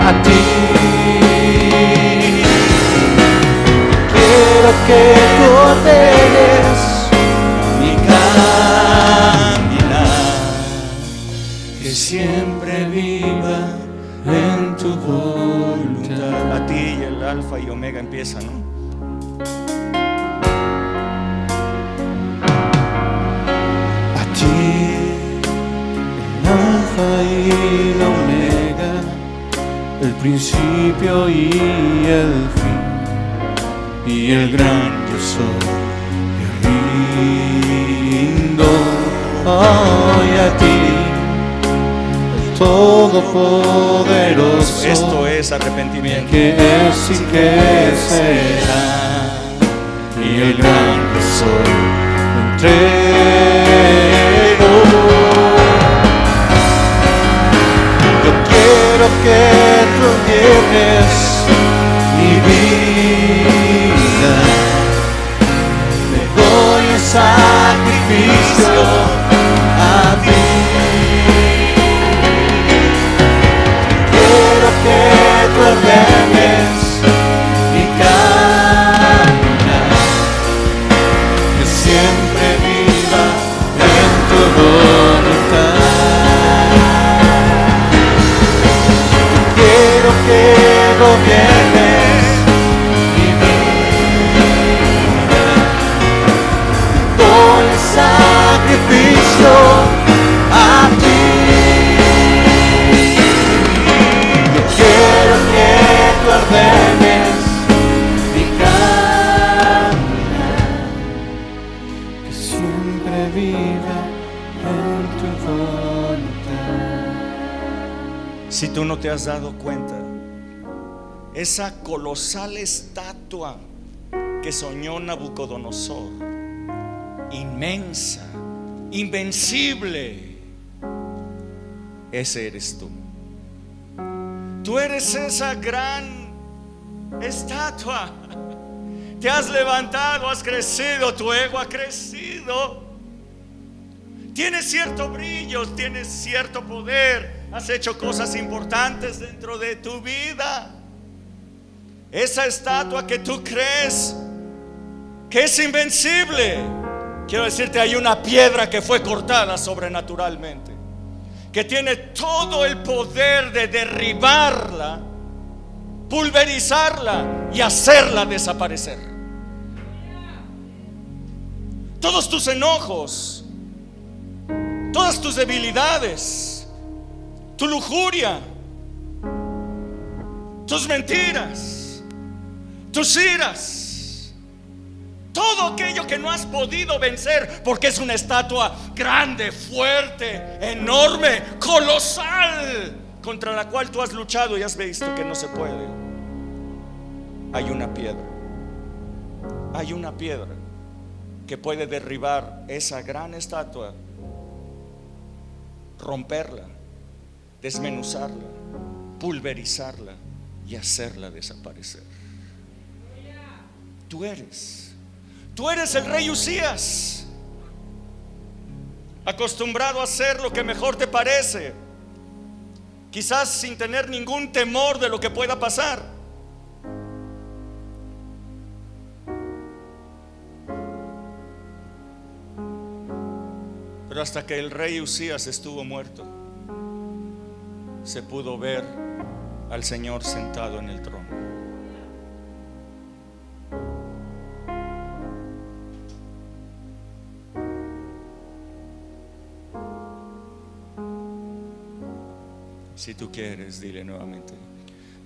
a ti. Quiero que tú ordenes mi caminar, que siempre viva en tu voluntad. A ti el alfa y omega empieza, ¿no? A ti el alfa y la omega, el principio y el fin, y el gran yo soy. Rindo hoy a ti, el Todopoderoso. Esto es arrepentimiento. Que es y que será, y el gran yo soy. Me entrego. Yo quiero que tú gobiernes mi vida. Sacrificio a ti. Quiero que tú ordenes mi caminar, que siempre viva en tu voluntad. Quiero que gobiernes mi vida. Doy sacrificio a ti. Yo quiero que tú ordenes mi caminar, que siempre viva en tu voluntad. Si tú no te has dado cuenta, esa colosal estatua que soñó Nabucodonosor, inmensa, invencible, ese eres tú. Tú eres esa gran estatua. Te has levantado, has crecido, tu ego ha crecido. Tienes cierto brillo, tienes cierto poder, has hecho cosas importantes dentro de tu vida. Esa estatua que tú crees que es invencible, quiero decirte, hay una piedra que fue cortada sobrenaturalmente, que tiene todo el poder de derribarla pulverizarla y hacerla desaparecer. Todos tus enojos, todas tus debilidades, tu lujuria, tus mentiras, tus iras, todo aquello que no has podido vencer porque es una estatua grande, fuerte, enorme, colosal, contra la cual tú has luchado y has visto que no se puede. Hay una piedra que puede derribar esa gran estatua, romperla, desmenuzarla, pulverizarla y hacerla desaparecer. Tú eres el rey Usías, acostumbrado a hacer lo que mejor te parece, quizás sin tener ningún temor de lo que pueda pasar. Pero hasta que el rey Usías estuvo muerto, se pudo ver al Señor sentado en el trono. Si tú quieres, dile nuevamente: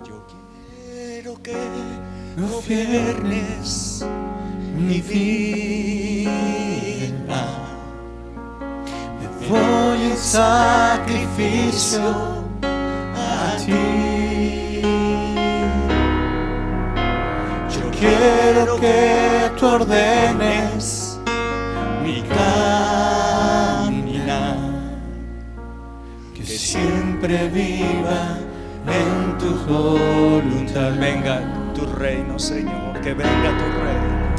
yo quiero que gobiernes mi vida. Voy en sacrificio a ti. Yo quiero que tú ordenes mi caminar, que siempre viva en tu voluntad. Venga tu reino, Señor, que venga tu reino.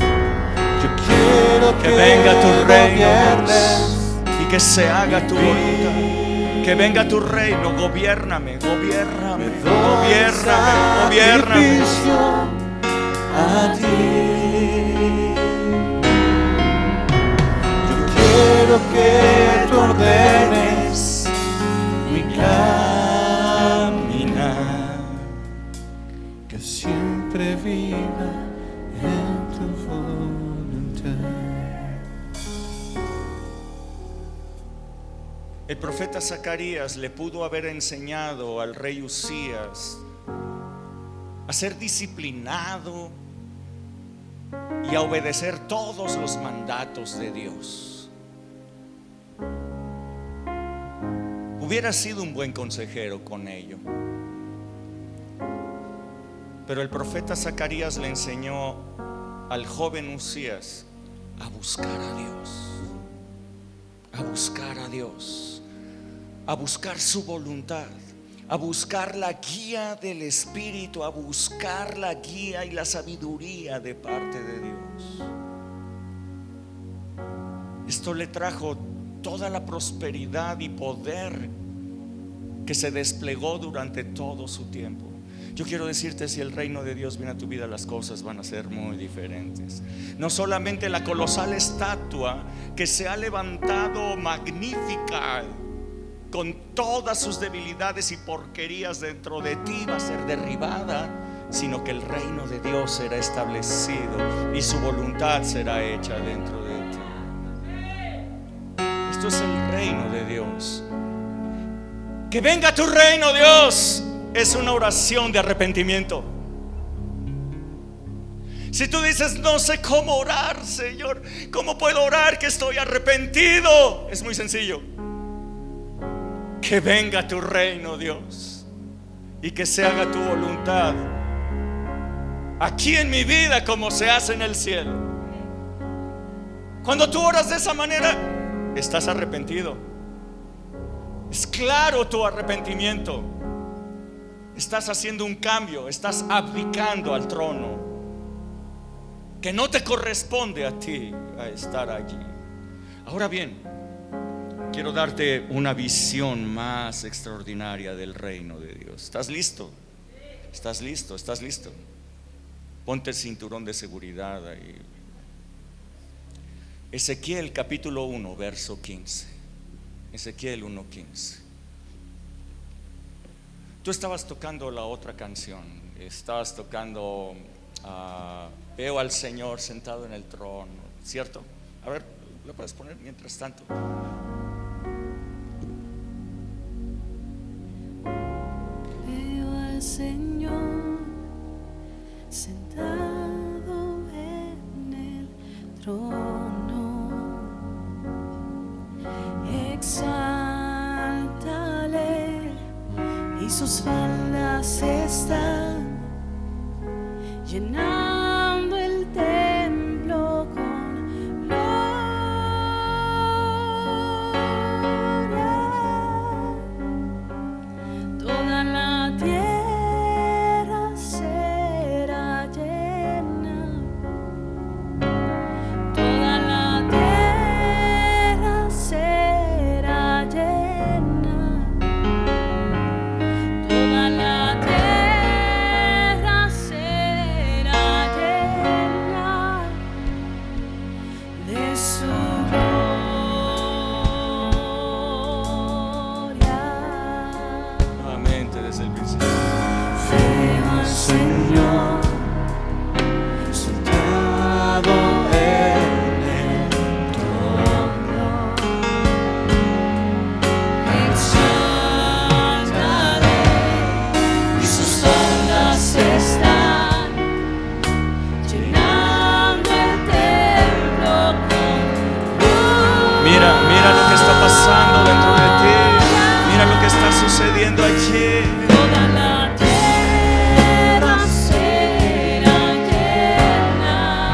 Yo quiero Que venga tu reino, gobiernes y que se haga tu voluntad. Que venga tu reino, gobiérname, gobiérname, gobiérname, gobiérname. A ti. Yo quiero que tú ordenes mi caminar, que siempre viva en tu voluntad. El profeta Zacarías le pudo haber enseñado al rey Usías a ser disciplinado y a obedecer todos los mandatos de Dios. Hubiera sido un buen consejero con ello. Pero el profeta Zacarías le enseñó al joven Usías a buscar a Dios, a buscar a Dios, a buscar su voluntad, a buscar la guía del Espíritu, a buscar la guía y la sabiduría de parte de Dios. Esto le trajo toda la prosperidad y poder que se desplegó durante todo su tiempo. Yo quiero decirte, si el reino de Dios viene a tu vida, las cosas van a ser muy diferentes. No solamente la colosal estatua que se ha levantado magnífica, con todas sus debilidades y porquerías dentro de ti, va a ser derribada, sino que el reino de Dios será establecido y su voluntad será hecha dentro de ti. Esto es el reino de Dios. Que venga tu reino, Dios, es una oración de arrepentimiento. Si tú dices: no sé cómo orar, Señor, ¿cómo puedo orar que estoy arrepentido? Es muy sencillo. Que venga tu reino, Dios, y que se haga tu voluntad aquí en mi vida como se hace en el cielo. Cuando tú oras de esa manera, estás arrepentido. Es claro tu arrepentimiento. Estás haciendo un cambio, estás abdicando al trono que no te corresponde a ti a estar allí. Ahora bien, quiero darte una visión más extraordinaria del reino de Dios. ¿Estás listo? ¿Estás listo? ¿Estás listo? Ponte el cinturón de seguridad ahí. Ezequiel capítulo 1, verso 15. Ezequiel 1:15. Tú estabas tocando la otra canción, estabas tocando Veo al Señor sentado en el trono, ¿cierto? A ver, ¿lo puedes poner mientras tanto? Veo al Señor sentado en el trono, exáltale, y sus faldas están llenando el templo con gloria. Toda la tierra será llena, toda la tierra será llena, toda la tierra será llena de su gloria. Nuevamente desde el principio. Veo al Señor Sentado en el trono, exáltale, y sus faldas están llenando el templo con luz. Mira lo que está pasando dentro de ti. Mira lo que está sucediendo allí. Toda la tierra será llena,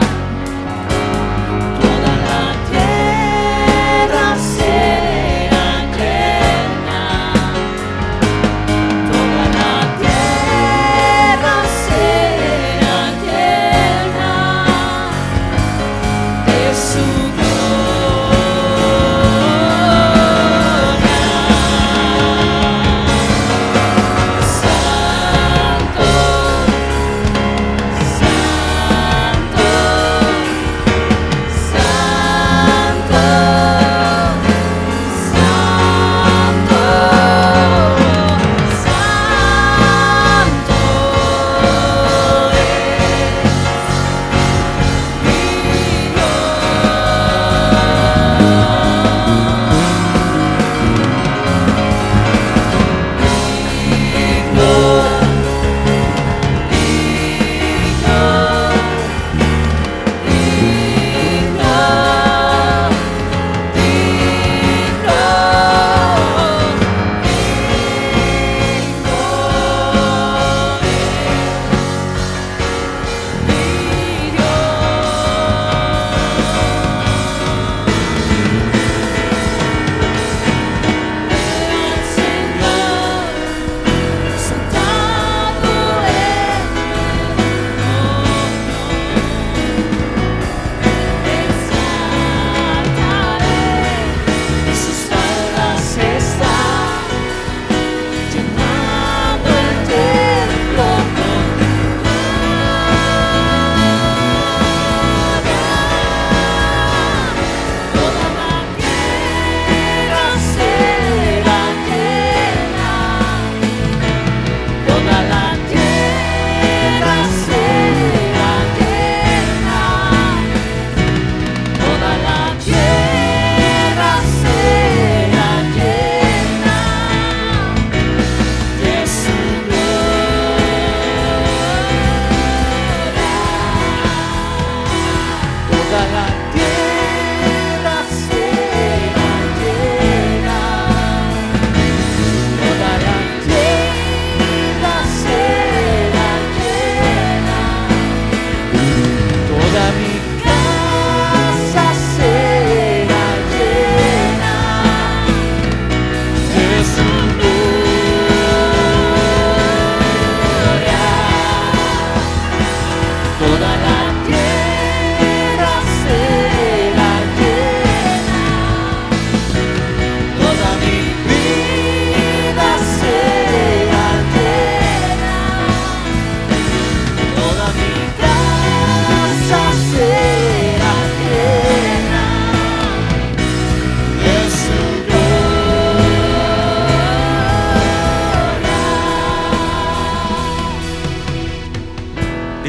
toda la tierra será llena, toda la tierra será llena de su gloria.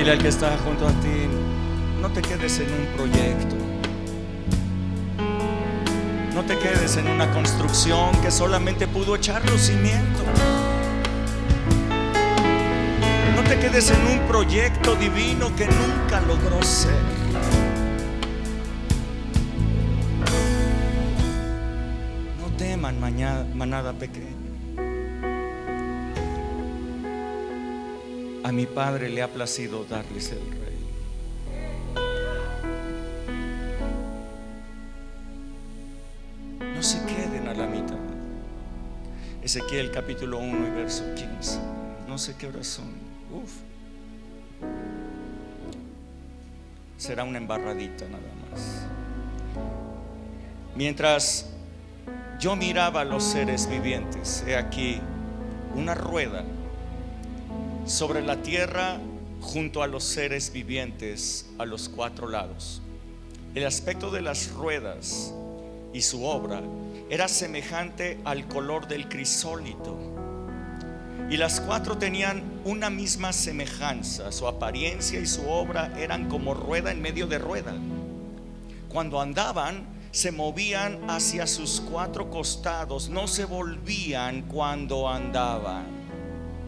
Dile al que está junto a ti, no te quedes en un proyecto. No te quedes en una construcción que solamente pudo echar los cimientos. No te quedes en un proyecto divino que nunca logró ser. No teman, manada pequeña. A mi Padre le ha placido darles el rey. No se queden a la mitad. Ezequiel capítulo 1 y verso 15. No sé qué horas son. Será una embarradita nada más. Mientras yo miraba a los seres vivientes, he aquí una rueda sobre la tierra junto a los seres vivientes a los 4 lados. El aspecto de las ruedas y su obra era semejante al color del crisólito, y las 4 tenían una misma semejanza. Su apariencia y su obra eran como rueda en medio de rueda. Cuando andaban, se movían hacia sus 4 costados, no se volvían cuando andaban,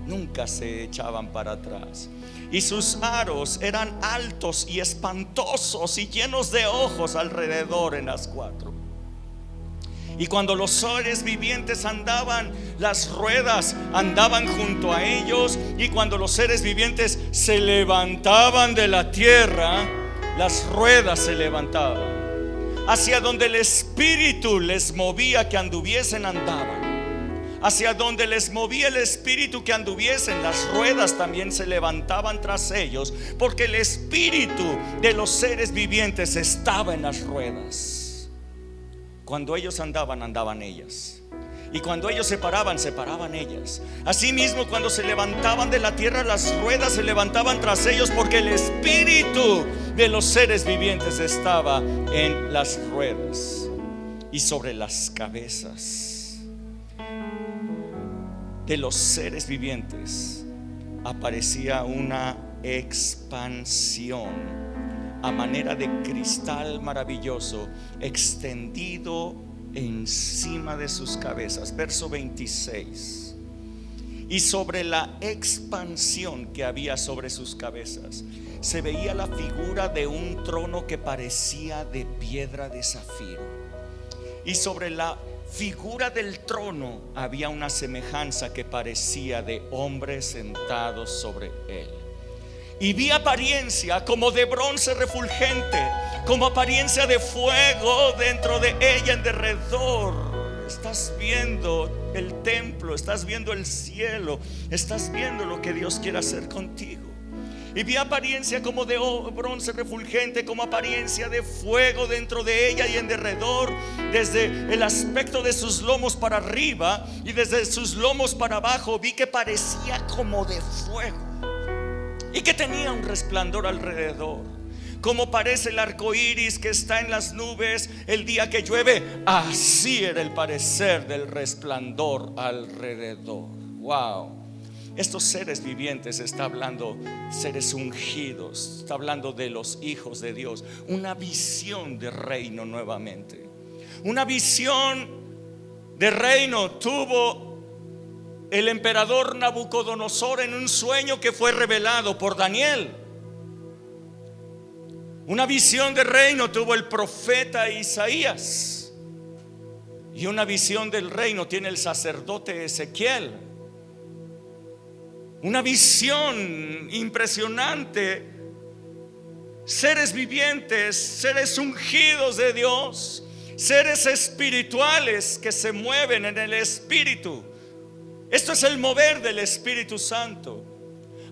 nunca se echaban para atrás. Y sus aros eran altos y espantosos y llenos de ojos alrededor en las 4. Y cuando los seres vivientes andaban, las ruedas andaban junto a ellos. Y cuando los seres vivientes se levantaban de la tierra, las ruedas se levantaban. Hacia donde el Espíritu les movía que anduviesen, andaban. Hacia donde les movía el Espíritu que anduviesen, las ruedas también se levantaban tras ellos, porque el Espíritu de los seres vivientes estaba en las ruedas. Cuando ellos andaban, andaban ellas, y cuando ellos se paraban, se paraban ellas. Asimismo, cuando se levantaban de la tierra, las ruedas se levantaban tras ellos, porque el Espíritu de los seres vivientes estaba en las ruedas. Y sobre las cabezas de los seres vivientes aparecía una expansión a manera de cristal maravilloso, extendido encima de sus cabezas. Verso 26. Y sobre la expansión que había sobre sus cabezas se veía la figura de un trono que parecía de piedra de zafiro. Y sobre la figura del trono había una semejanza que parecía de hombres sentados sobre él. Y vi apariencia como de bronce refulgente, como apariencia de fuego dentro de ella en derredor. Estás viendo el templo, estás viendo el cielo, estás viendo lo que Dios quiere hacer contigo. Y vi apariencia como de bronce refulgente, como apariencia de fuego dentro de ella y en derredor, desde el aspecto de sus lomos para arriba y desde sus lomos para abajo. Vi que parecía como de fuego y que tenía un resplandor alrededor, como parece el arco iris que está en las nubes el día que llueve. Así era el parecer del resplandor alrededor. Wow. Estos seres vivientes, está hablando seres ungidos, está hablando de los hijos de Dios. Una visión de reino nuevamente. Una visión de reino tuvo el emperador Nabucodonosor en un sueño que fue revelado por Daniel. Una visión de reino tuvo el profeta Isaías. Y una visión del reino tiene el sacerdote Ezequiel. Una visión impresionante. Seres vivientes, seres ungidos de Dios, seres espirituales que se mueven en el Espíritu. Esto es el mover del Espíritu Santo.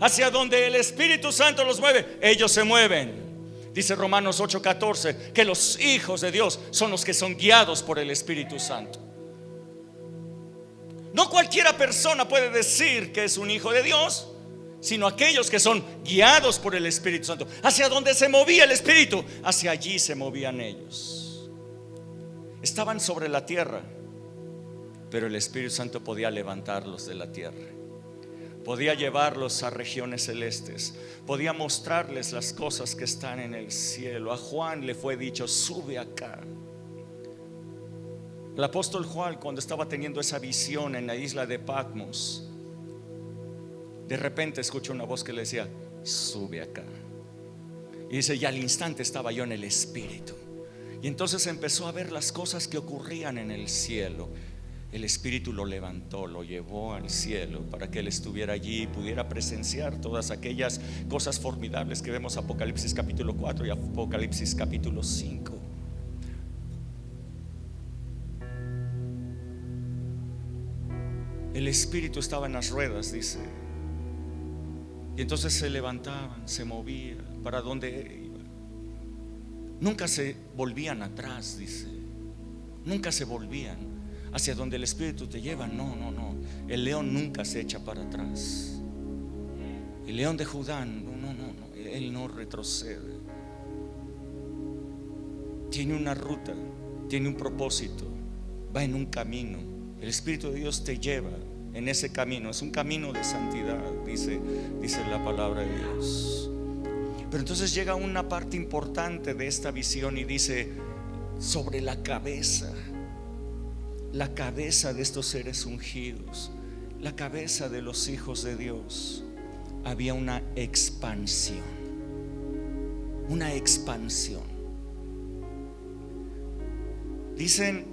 Hacia donde el Espíritu Santo los mueve, ellos se mueven. Dice Romanos 8:14 que los hijos de Dios son los que son guiados por el Espíritu Santo. No cualquiera persona puede decir que es un hijo de Dios, sino aquellos que son guiados por el Espíritu Santo. Hacia donde se movía el Espíritu, hacia allí se movían ellos. Estaban sobre la tierra, pero el Espíritu Santo podía levantarlos de la tierra. podía llevarlos a regiones celestes, podía mostrarles las cosas que están en el cielo. A Juan le fue dicho: sube acá. El apóstol Juan, cuando estaba teniendo esa visión en la isla de Patmos, de repente escuchó una voz que le decía: sube acá. Y dice: y al instante estaba yo en el Espíritu. Y entonces empezó a ver las cosas que ocurrían en el cielo. El Espíritu lo levantó, lo llevó al cielo para que él estuviera allí y pudiera presenciar todas aquellas cosas formidables que vemos en Apocalipsis capítulo 4 y Apocalipsis capítulo 5. El Espíritu estaba en las ruedas, dice, y entonces se levantaban, se movían para donde iban. Nunca se volvían atrás, dice. Nunca se volvían hacia donde el Espíritu te lleva. No. El león nunca se echa para atrás. El león de Judá, no. Él no retrocede. Tiene una ruta, tiene un propósito, va en un camino. El Espíritu de Dios te lleva en ese camino. Es un camino de santidad, dice la palabra de Dios. Pero entonces llega una parte importante de esta visión y dice: sobre la cabeza de estos seres ungidos, la cabeza de los hijos de Dios, había una expansión. Una expansión. Dicen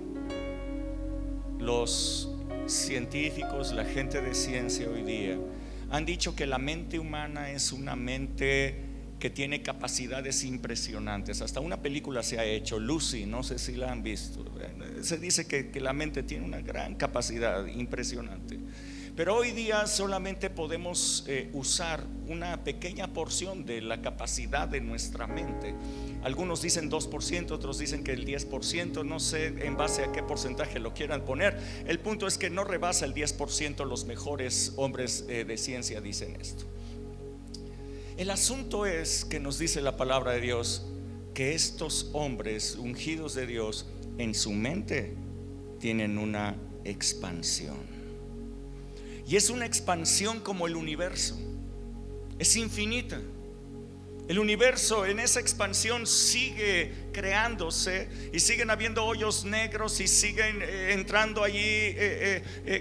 los científicos, la gente de ciencia hoy día, han dicho que la mente humana es una mente que tiene capacidades impresionantes. Hasta una película se ha hecho, Lucy, no sé si la han visto. Se dice que la mente tiene una gran capacidad impresionante. Pero hoy día solamente podemos usar una pequeña porción de la capacidad de nuestra mente. Algunos dicen 2%, otros dicen que el 10%, no sé en base a qué porcentaje lo quieran poner. El punto es que no rebasa el 10%, los mejores hombres de ciencia dicen esto. El asunto es que nos dice la palabra de Dios que estos hombres ungidos de Dios en su mente tienen una expansión. Y es una expansión como el universo. Es infinita. El universo en esa expansión sigue creándose y siguen habiendo hoyos negros y siguen entrando allí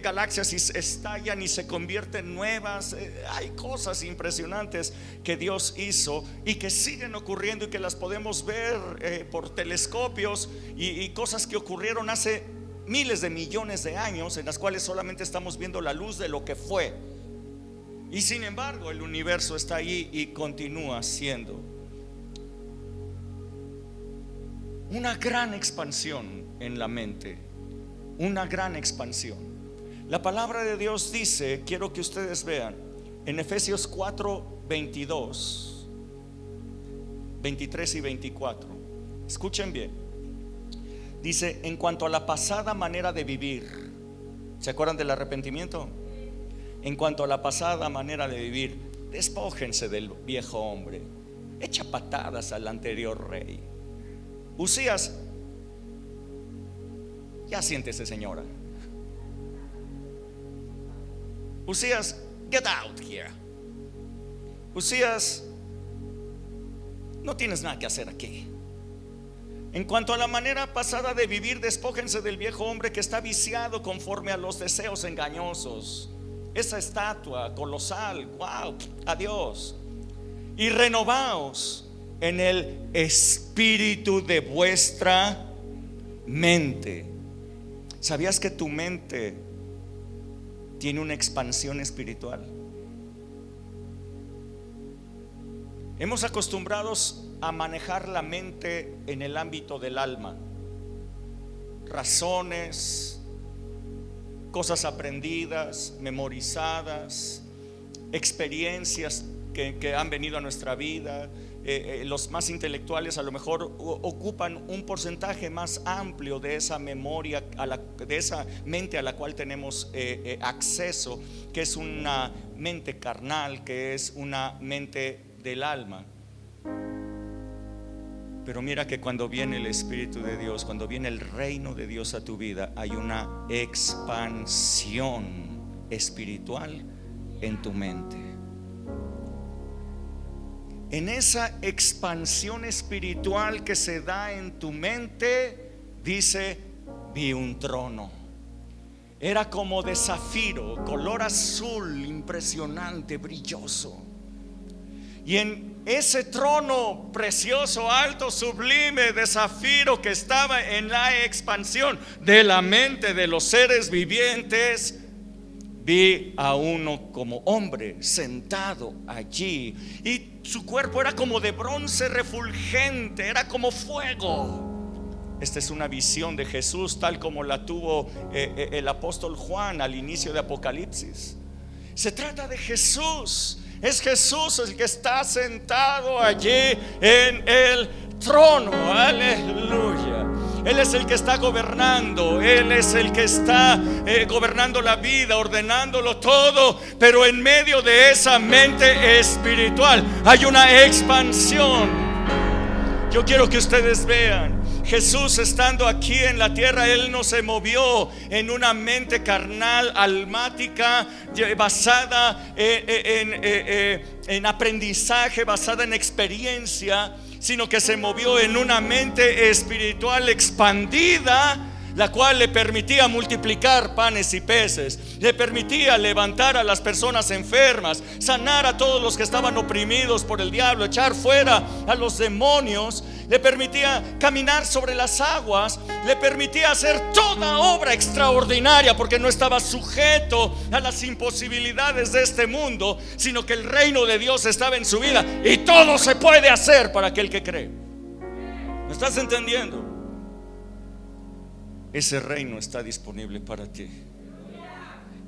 galaxias y estallan y se convierten nuevas. Hay cosas impresionantes que Dios hizo y que siguen ocurriendo y que las podemos ver por telescopios y cosas que ocurrieron hace miles de millones de años, en las cuales solamente estamos viendo la luz de lo que fue. Y sin embargo el universo está ahí y continúa siendo una gran expansión en la mente. Una gran expansión. La palabra de Dios dice, quiero que ustedes vean, en Efesios 4, 22, 23 y 24. Escuchen bien. Dice: en cuanto a la pasada manera de vivir, ¿se acuerdan del arrepentimiento? En cuanto a la pasada manera de vivir, despójense del viejo hombre, echa patadas al anterior rey. Usías, ya siéntese, señora. Usías, get out here. Usías, no tienes nada que hacer aquí. En cuanto a la manera pasada de vivir, despójense del viejo hombre que está viciado conforme a los deseos engañosos. Esa estatua colosal, wow, adiós. Y renovaos en el espíritu de vuestra mente. ¿Sabías que tu mente tiene una expansión espiritual? Hemos acostumbrados a manejar la mente en el ámbito del alma, razones, cosas aprendidas, memorizadas, experiencias que han venido a nuestra vida. Los más intelectuales a lo mejor ocupan un porcentaje más amplio de esa memoria, de esa mente a la cual tenemos acceso, que es una mente carnal, que es una mente del alma. Pero mira que cuando viene el Espíritu de Dios, cuando viene el reino de Dios a tu vida, hay una expansión espiritual en tu mente. En esa expansión espiritual que se da en tu mente, dice, vi un trono. Era como de zafiro, color azul, impresionante, brilloso. Y en ese trono precioso, alto, sublime, de zafiro, que estaba en la expansión de la mente de los seres vivientes, vi a uno como hombre sentado allí, y su cuerpo era como de bronce refulgente, era como fuego. Esta es una visión de Jesús tal como la tuvo el apóstol Juan al inicio de Apocalipsis. Se trata de Jesús. Es Jesús el que está sentado allí en el trono. Aleluya. Él es el que está gobernando. Él es el que está gobernando la vida, ordenándolo todo. Pero en medio de esa mente espiritual hay una expansión. Yo quiero que ustedes vean, Jesús estando aquí en la tierra, Él no se movió en una mente carnal, almática, basada en aprendizaje, basada en experiencia, sino que se movió en una mente espiritual expandida, la cual le permitía multiplicar panes y peces, le permitía levantar a las personas enfermas, sanar a todos los que estaban oprimidos por el diablo, echar fuera a los demonios, le permitía caminar sobre las aguas, le permitía hacer toda obra extraordinaria, porque no estaba sujeto a las imposibilidades de este mundo, sino que el reino de Dios estaba en su vida, y todo se puede hacer para aquel que cree. ¿Me estás entendiendo? Ese reino está disponible para ti.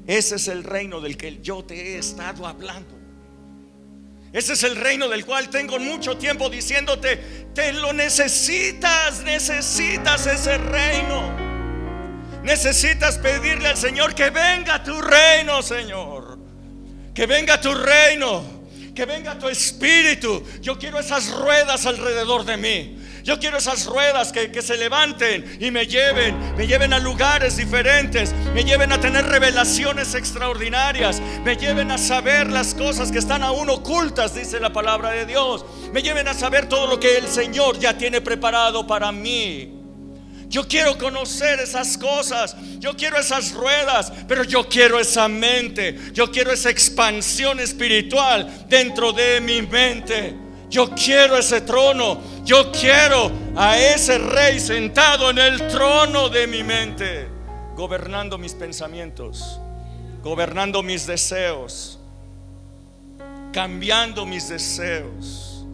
Ese es el reino del que yo te he estado hablando. Ese es el reino del cual tengo mucho tiempo diciéndote, te lo necesitas, necesitas ese reino. Necesitas pedirle al Señor que venga tu reino, Señor. Que venga tu reino, que venga tu espíritu. Yo quiero esas ruedas alrededor de mí. Yo quiero esas ruedas que se levanten y me lleven a lugares diferentes, me lleven a tener revelaciones extraordinarias, me lleven a saber las cosas que están aún ocultas, dice la palabra de Dios, me lleven a saber todo lo que el Señor ya tiene preparado para mí. Yo quiero conocer esas cosas, yo quiero esas ruedas, pero yo quiero esa mente, yo quiero esa expansión espiritual dentro de mi mente. Yo quiero ese trono, yo quiero a ese rey sentado en el trono de mi mente, gobernando mis pensamientos, gobernando mis deseos, cambiando mis deseos,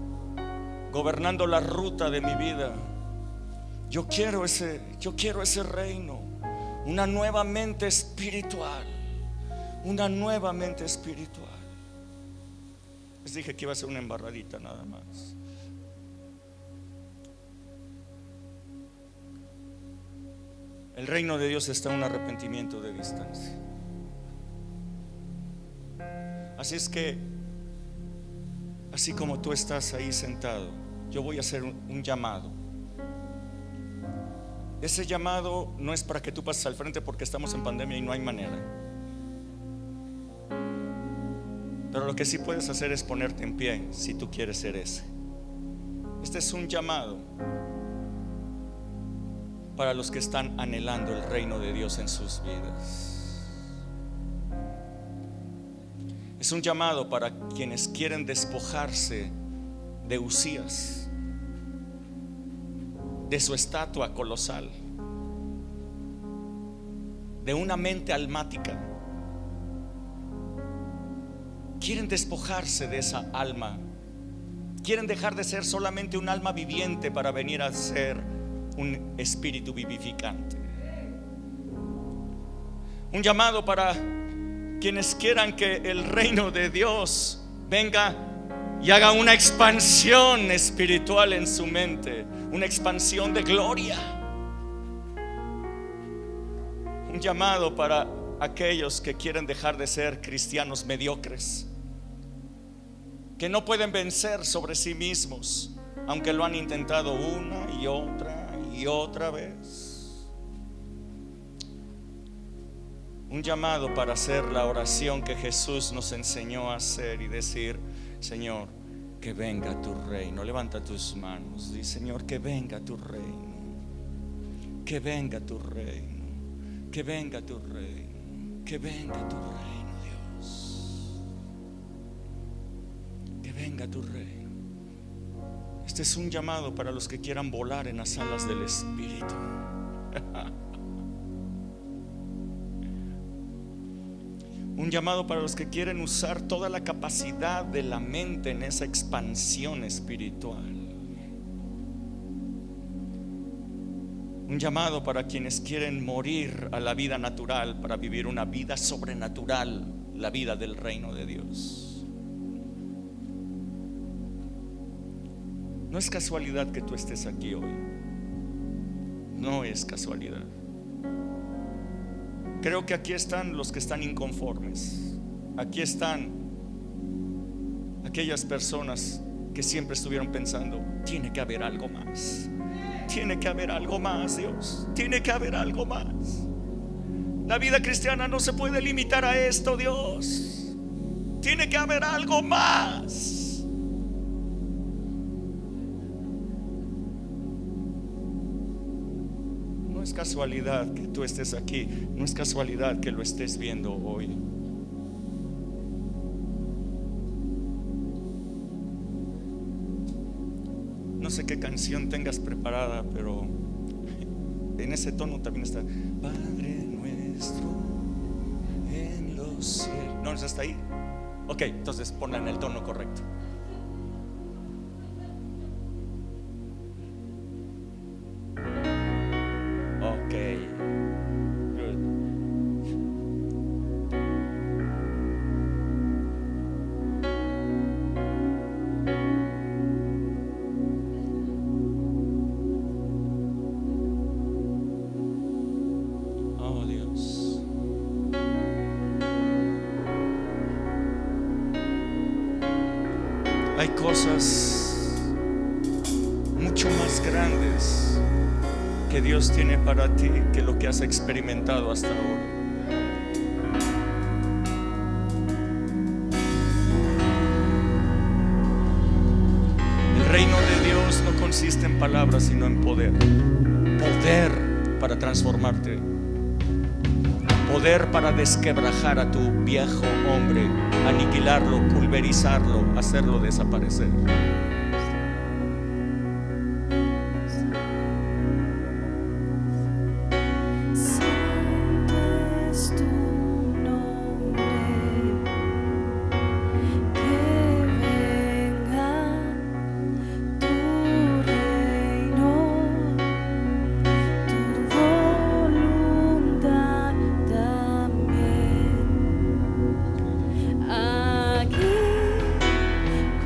gobernando la ruta de mi vida. Yo quiero ese reino, una nueva mente espiritual, una nueva mente espiritual. Les dije que iba a ser una embarradita nada más. El reino de Dios está en un arrepentimiento de distancia. Así es que, así como tú estás ahí sentado, yo voy a hacer un llamado. Ese llamado no es para que tú pases al frente, porque estamos en pandemia y no hay manera. Pero lo que sí puedes hacer es ponerte en pie si tú quieres ser ese. Este es un llamado para los que están anhelando el reino de Dios en sus vidas. Es un llamado para quienes quieren despojarse de Usías, de su estatua colosal, de una mente almática. Quieren despojarse de esa alma. Quieren dejar de ser solamente un alma viviente para venir a ser un espíritu vivificante. Un llamado para quienes quieran que el reino de Dios venga y haga una expansión espiritual en su mente, una expansión de gloria. Un llamado para aquellos que quieren dejar de ser cristianos mediocres, que no pueden vencer sobre sí mismos, aunque lo han intentado una y otra vez. Un llamado para hacer la oración que Jesús nos enseñó a hacer y decir: Señor, que venga tu reino. Levanta tus manos, di: Señor, que venga tu reino, que venga tu reino, que venga tu reino, que venga tu reino, Dios, que venga tu reino. Este es un llamado para los que quieran volar en las alas del Espíritu. Un llamado para los que quieren usar toda la capacidad de la mente en esa expansión espiritual. Un llamado para quienes quieren morir a la vida natural para vivir una vida sobrenatural, la vida del reino de Dios. No es casualidad que tú estés aquí hoy. No es casualidad. Creo que aquí están los que están inconformes. Aquí están aquellas personas que siempre estuvieron pensando: tiene que haber algo más. Tiene que haber algo más, Dios. Tiene que haber algo más. La vida cristiana no se puede limitar a esto, Dios. Tiene que haber algo más. No es casualidad que tú estés aquí. No es casualidad que lo estés viendo hoy. No sé qué canción tengas preparada, pero en ese tono también está: Padre nuestro en los cielos. ¿No es hasta ahí? Ok, entonces ponla en el tono correcto. Ok, good. Oh, Dios. Hay cosas mucho más grandes que Dios tiene para ti que lo que has experimentado hasta ahora. El reino de Dios no consiste en palabras, sino en poder. Poder para transformarte. Poder para desquebrajar a tu viejo hombre, aniquilarlo, pulverizarlo, hacerlo desaparecer. Santo es tu nombre, que venga tu reino, tu voluntad también, aquí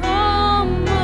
como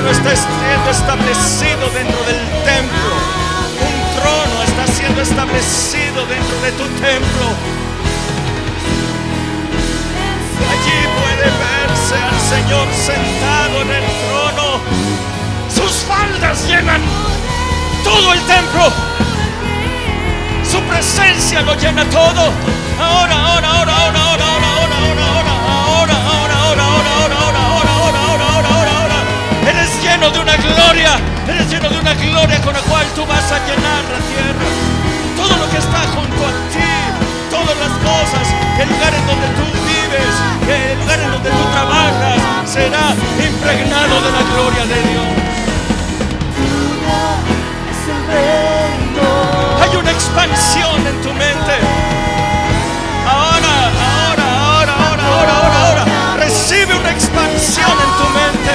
trono está siendo establecido dentro del templo. Un trono está siendo establecido dentro de tu templo. Allí puede verse al Señor sentado en el trono. Sus faldas llenan todo el templo. Su presencia lo llena todo. Ahora. Eres lleno de una gloria. Eres lleno de una gloria con la cual tú vas a llenar la tierra. Todo lo que está junto a ti, todas las cosas, el lugar en donde tú vives, el lugar en donde tú trabajas, será impregnado de la gloria de Dios. Hay una expansión en tu mente. Ahora. Recibe una expansión en tu mente.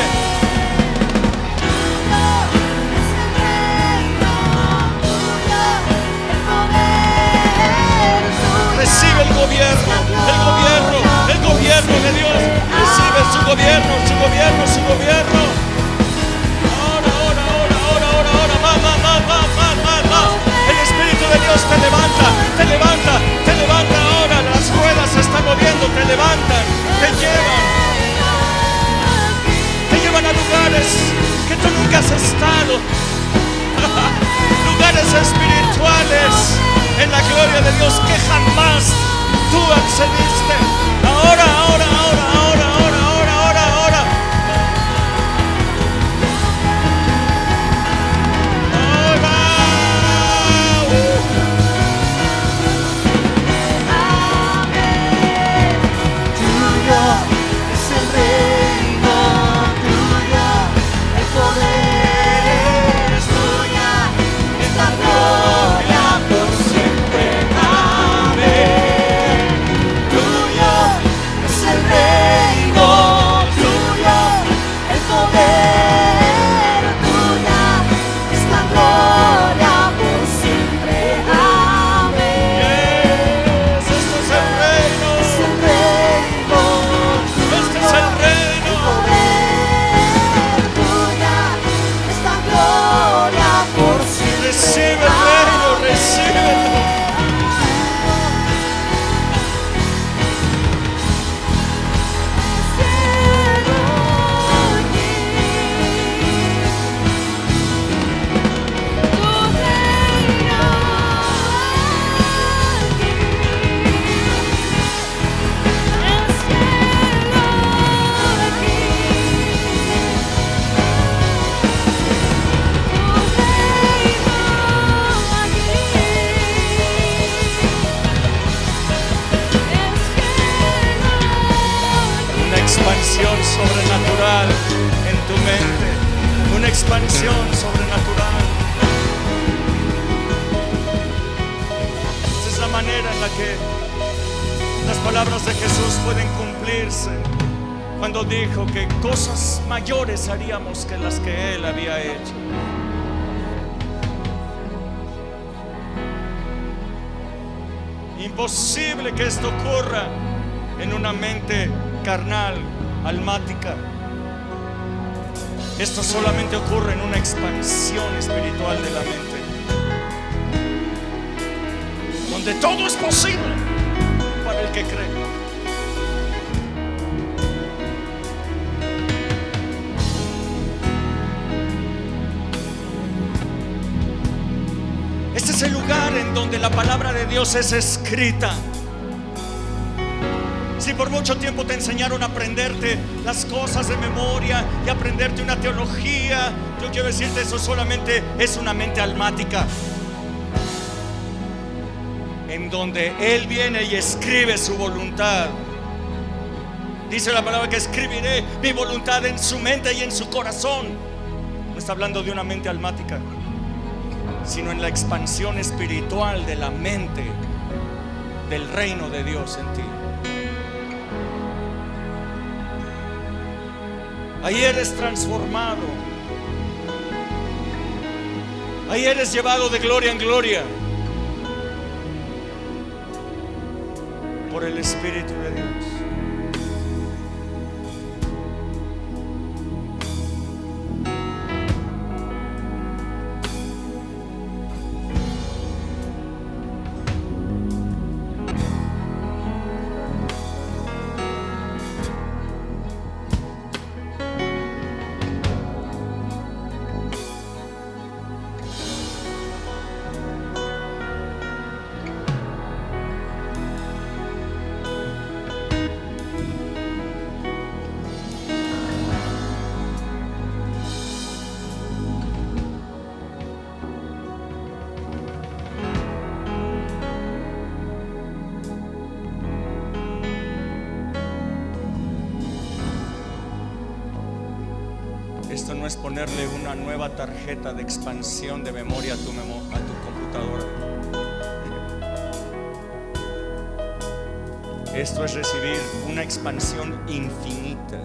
Recibe el gobierno de Dios. Recibe su gobierno. Ahora. El Espíritu de Dios te levanta ahora. Las ruedas se están moviendo, te levantan, te llevan a lugares que tú nunca has estado. Lugares espirituales en la gloria de Dios que jamás tú accediste. Ahora. Sobrenatural en tu mente, una expansión sobrenatural. Esa es la manera en la que las palabras de Jesús pueden cumplirse cuando dijo que cosas mayores haríamos que las que Él había hecho. Imposible que esto ocurra en una mente carnal, almática. Esto solamente ocurre en una expansión espiritual de la mente, donde todo es posible para el que cree. Este es el lugar en donde la palabra de Dios es escrita. Si por mucho tiempo te enseñaron a aprenderte las cosas de memoria y aprenderte una teología, yo quiero decirte, eso solamente es una mente almática, en donde Él viene y escribe su voluntad. Dice la palabra que escribiré mi voluntad en su mente y en su corazón. No está hablando de una mente almática, sino en la expansión espiritual de la mente del reino de Dios en ti. Ahí eres transformado. Ahí eres llevado de gloria en gloria por el Espíritu de Dios. puedes ponerle una nueva tarjeta de expansión de memoria a tu computadora. Esto es recibir una expansión infinita.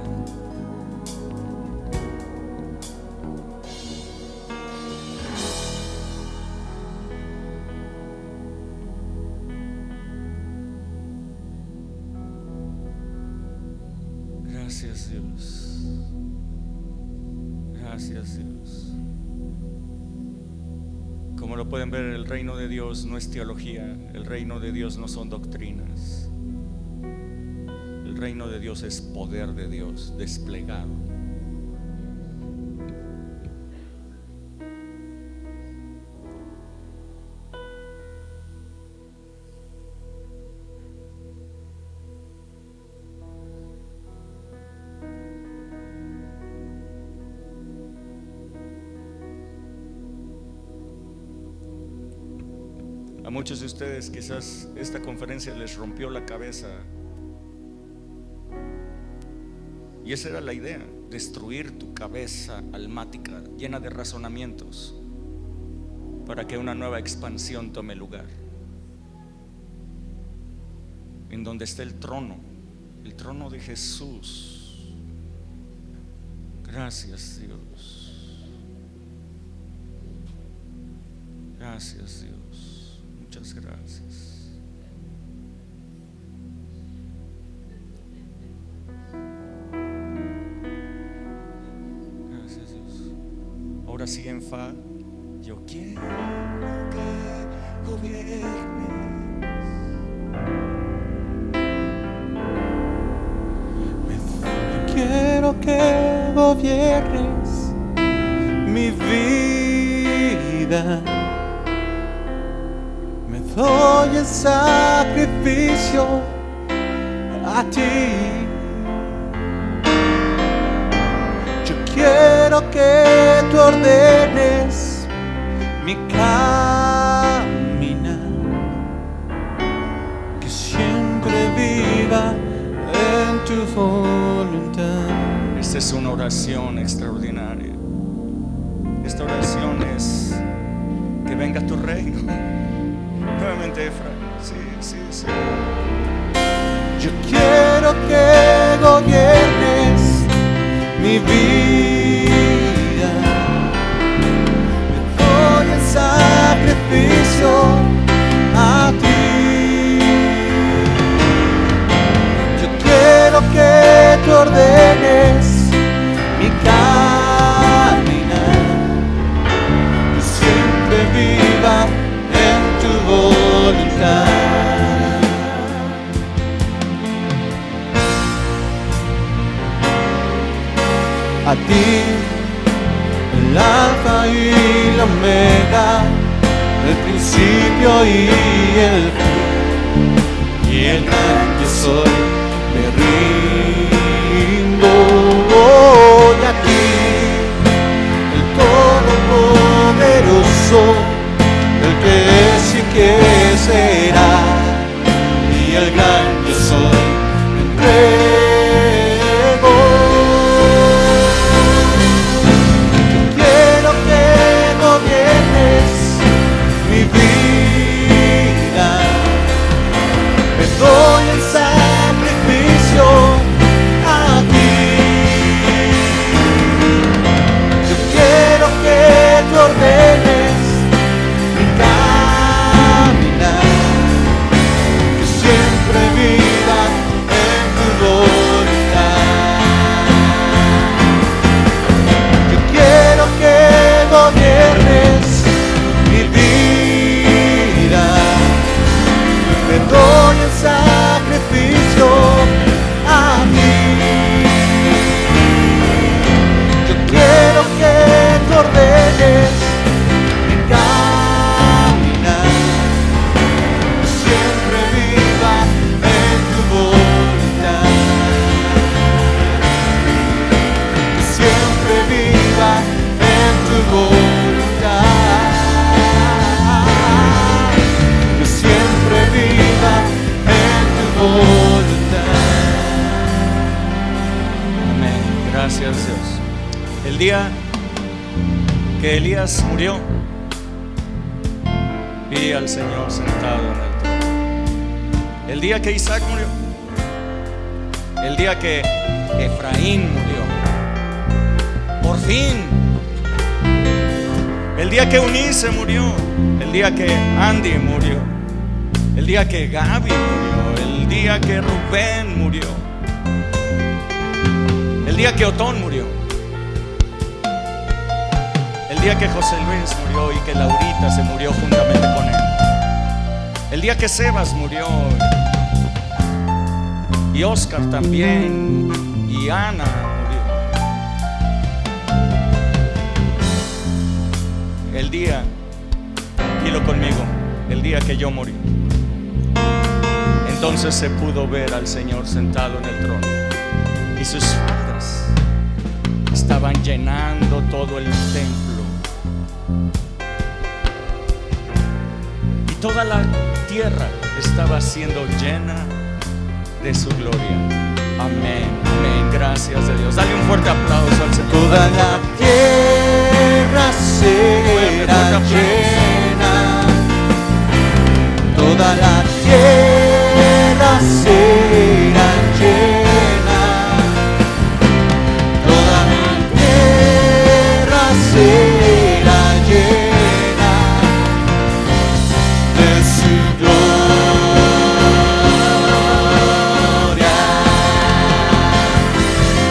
Gracias, Dios. Gracias, Dios. Como lo pueden ver, el reino de Dios no es teología, el reino de Dios no son doctrinas. El reino de Dios es poder de Dios desplegado. A muchos de ustedes quizás esta conferencia les rompió la cabeza. Y esa era la idea, destruir tu cabeza almática, llena de razonamientos, para que una nueva expansión tome lugar. En donde está el trono de Jesús. Gracias, Dios. Gracias, Dios. Muchas gracias. Gracias, Dios. Ahora sí en fa. Yo quiero que gobiernes. Quiero que gobiernes mi vida. Me doy en sacrificio a ti. Yo quiero que tú ordenes mi caminar, que siempre viva en tu voluntad. Esta es una oración extraordinaria. Esta oración es que venga tu reino. Nuevamente, Efraín. Sí. Yo quiero que gobiernes mi vida. Me doy en sacrificio a ti. Yo quiero que tú ordenes mi caminar, que siempre viva en tu voluntad. A ti, el alfa y la omega, el principio y el fin, y el gran yo soy, me rindo hoy a ti, el Todopoderoso, el que es y que será, y el gran yo soy, me entrego. Doy el sacrificio a ti. Yo quiero que tú ordenes mi caminar, que siempre viva en tu voluntad. Yo quiero que gobiernes mi vida. Me doy el sacrificio a ti. Yo quiero que tú ordenes mi caminar, que siempre viva en tu voluntad, que siempre viva en tu voluntad, que siempre viva en tu voluntad. Amén. Gracias, Dios. El día que Elías murió, vi al Señor sentado en el trono. El día que Isaac murió, el día que Efraín murió, por fin. El día que Eunice murió, el día que Andy murió, el día que Gaby murió, el día que Rubén murió, el día que Otón murió, el día que José Luis murió y que Laurita se murió juntamente con él, el día que Sebas murió y Oscar también y Ana murió, el día, dilo conmigo, el día que yo morí. Entonces se pudo ver al Señor sentado en el trono y sus faldas estaban llenando todo el templo y toda la tierra estaba siendo llena de su gloria. Amén, amén, gracias a Dios. Dale un fuerte aplauso al Señor. Toda la tierra será llena, toda la tierra será llena, toda la tierra será llena de su gloria.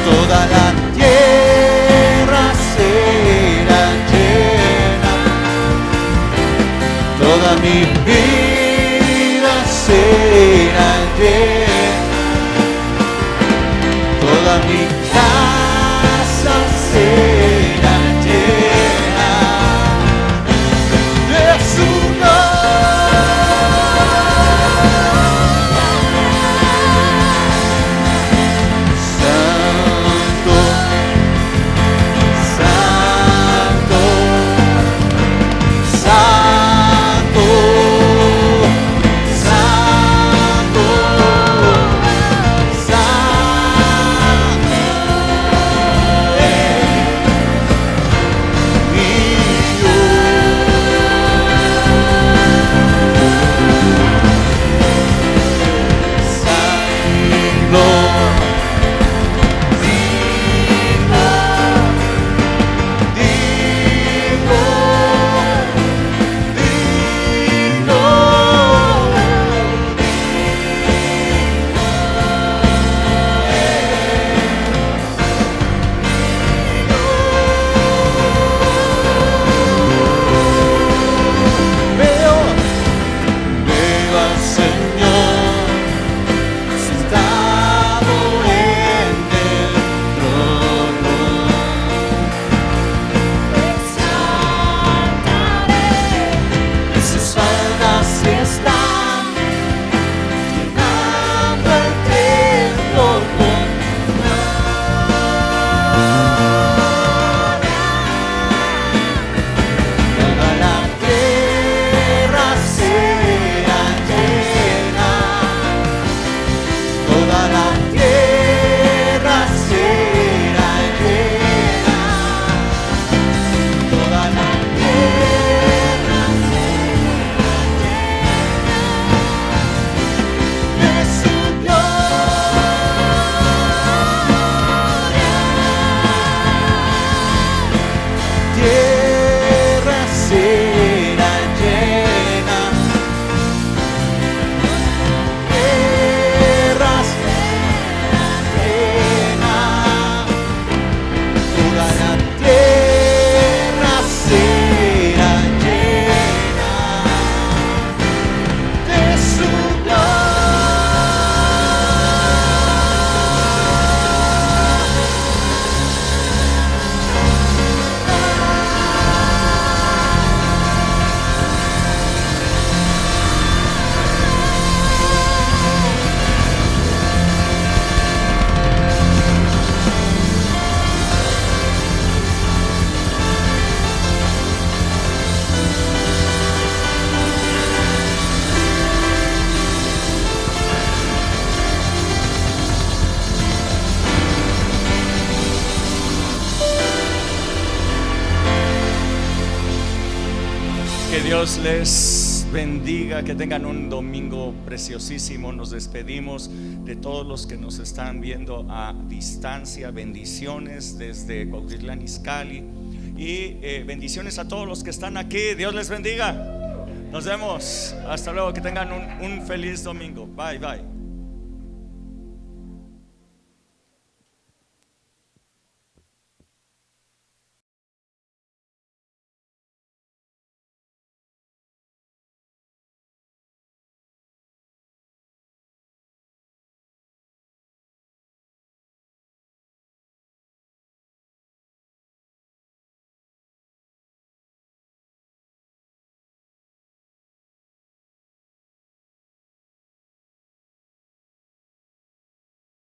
Toda la tierra será llena, toda mi vida será llena Dios les bendiga, que tengan un domingo preciosísimo. Nos despedimos de todos los que nos están viendo a distancia. Bendiciones desde Cuautitlán Izcalli y bendiciones a todos los que están aquí. Dios les bendiga. Nos vemos. Hasta luego. Que tengan un feliz domingo. Bye, bye.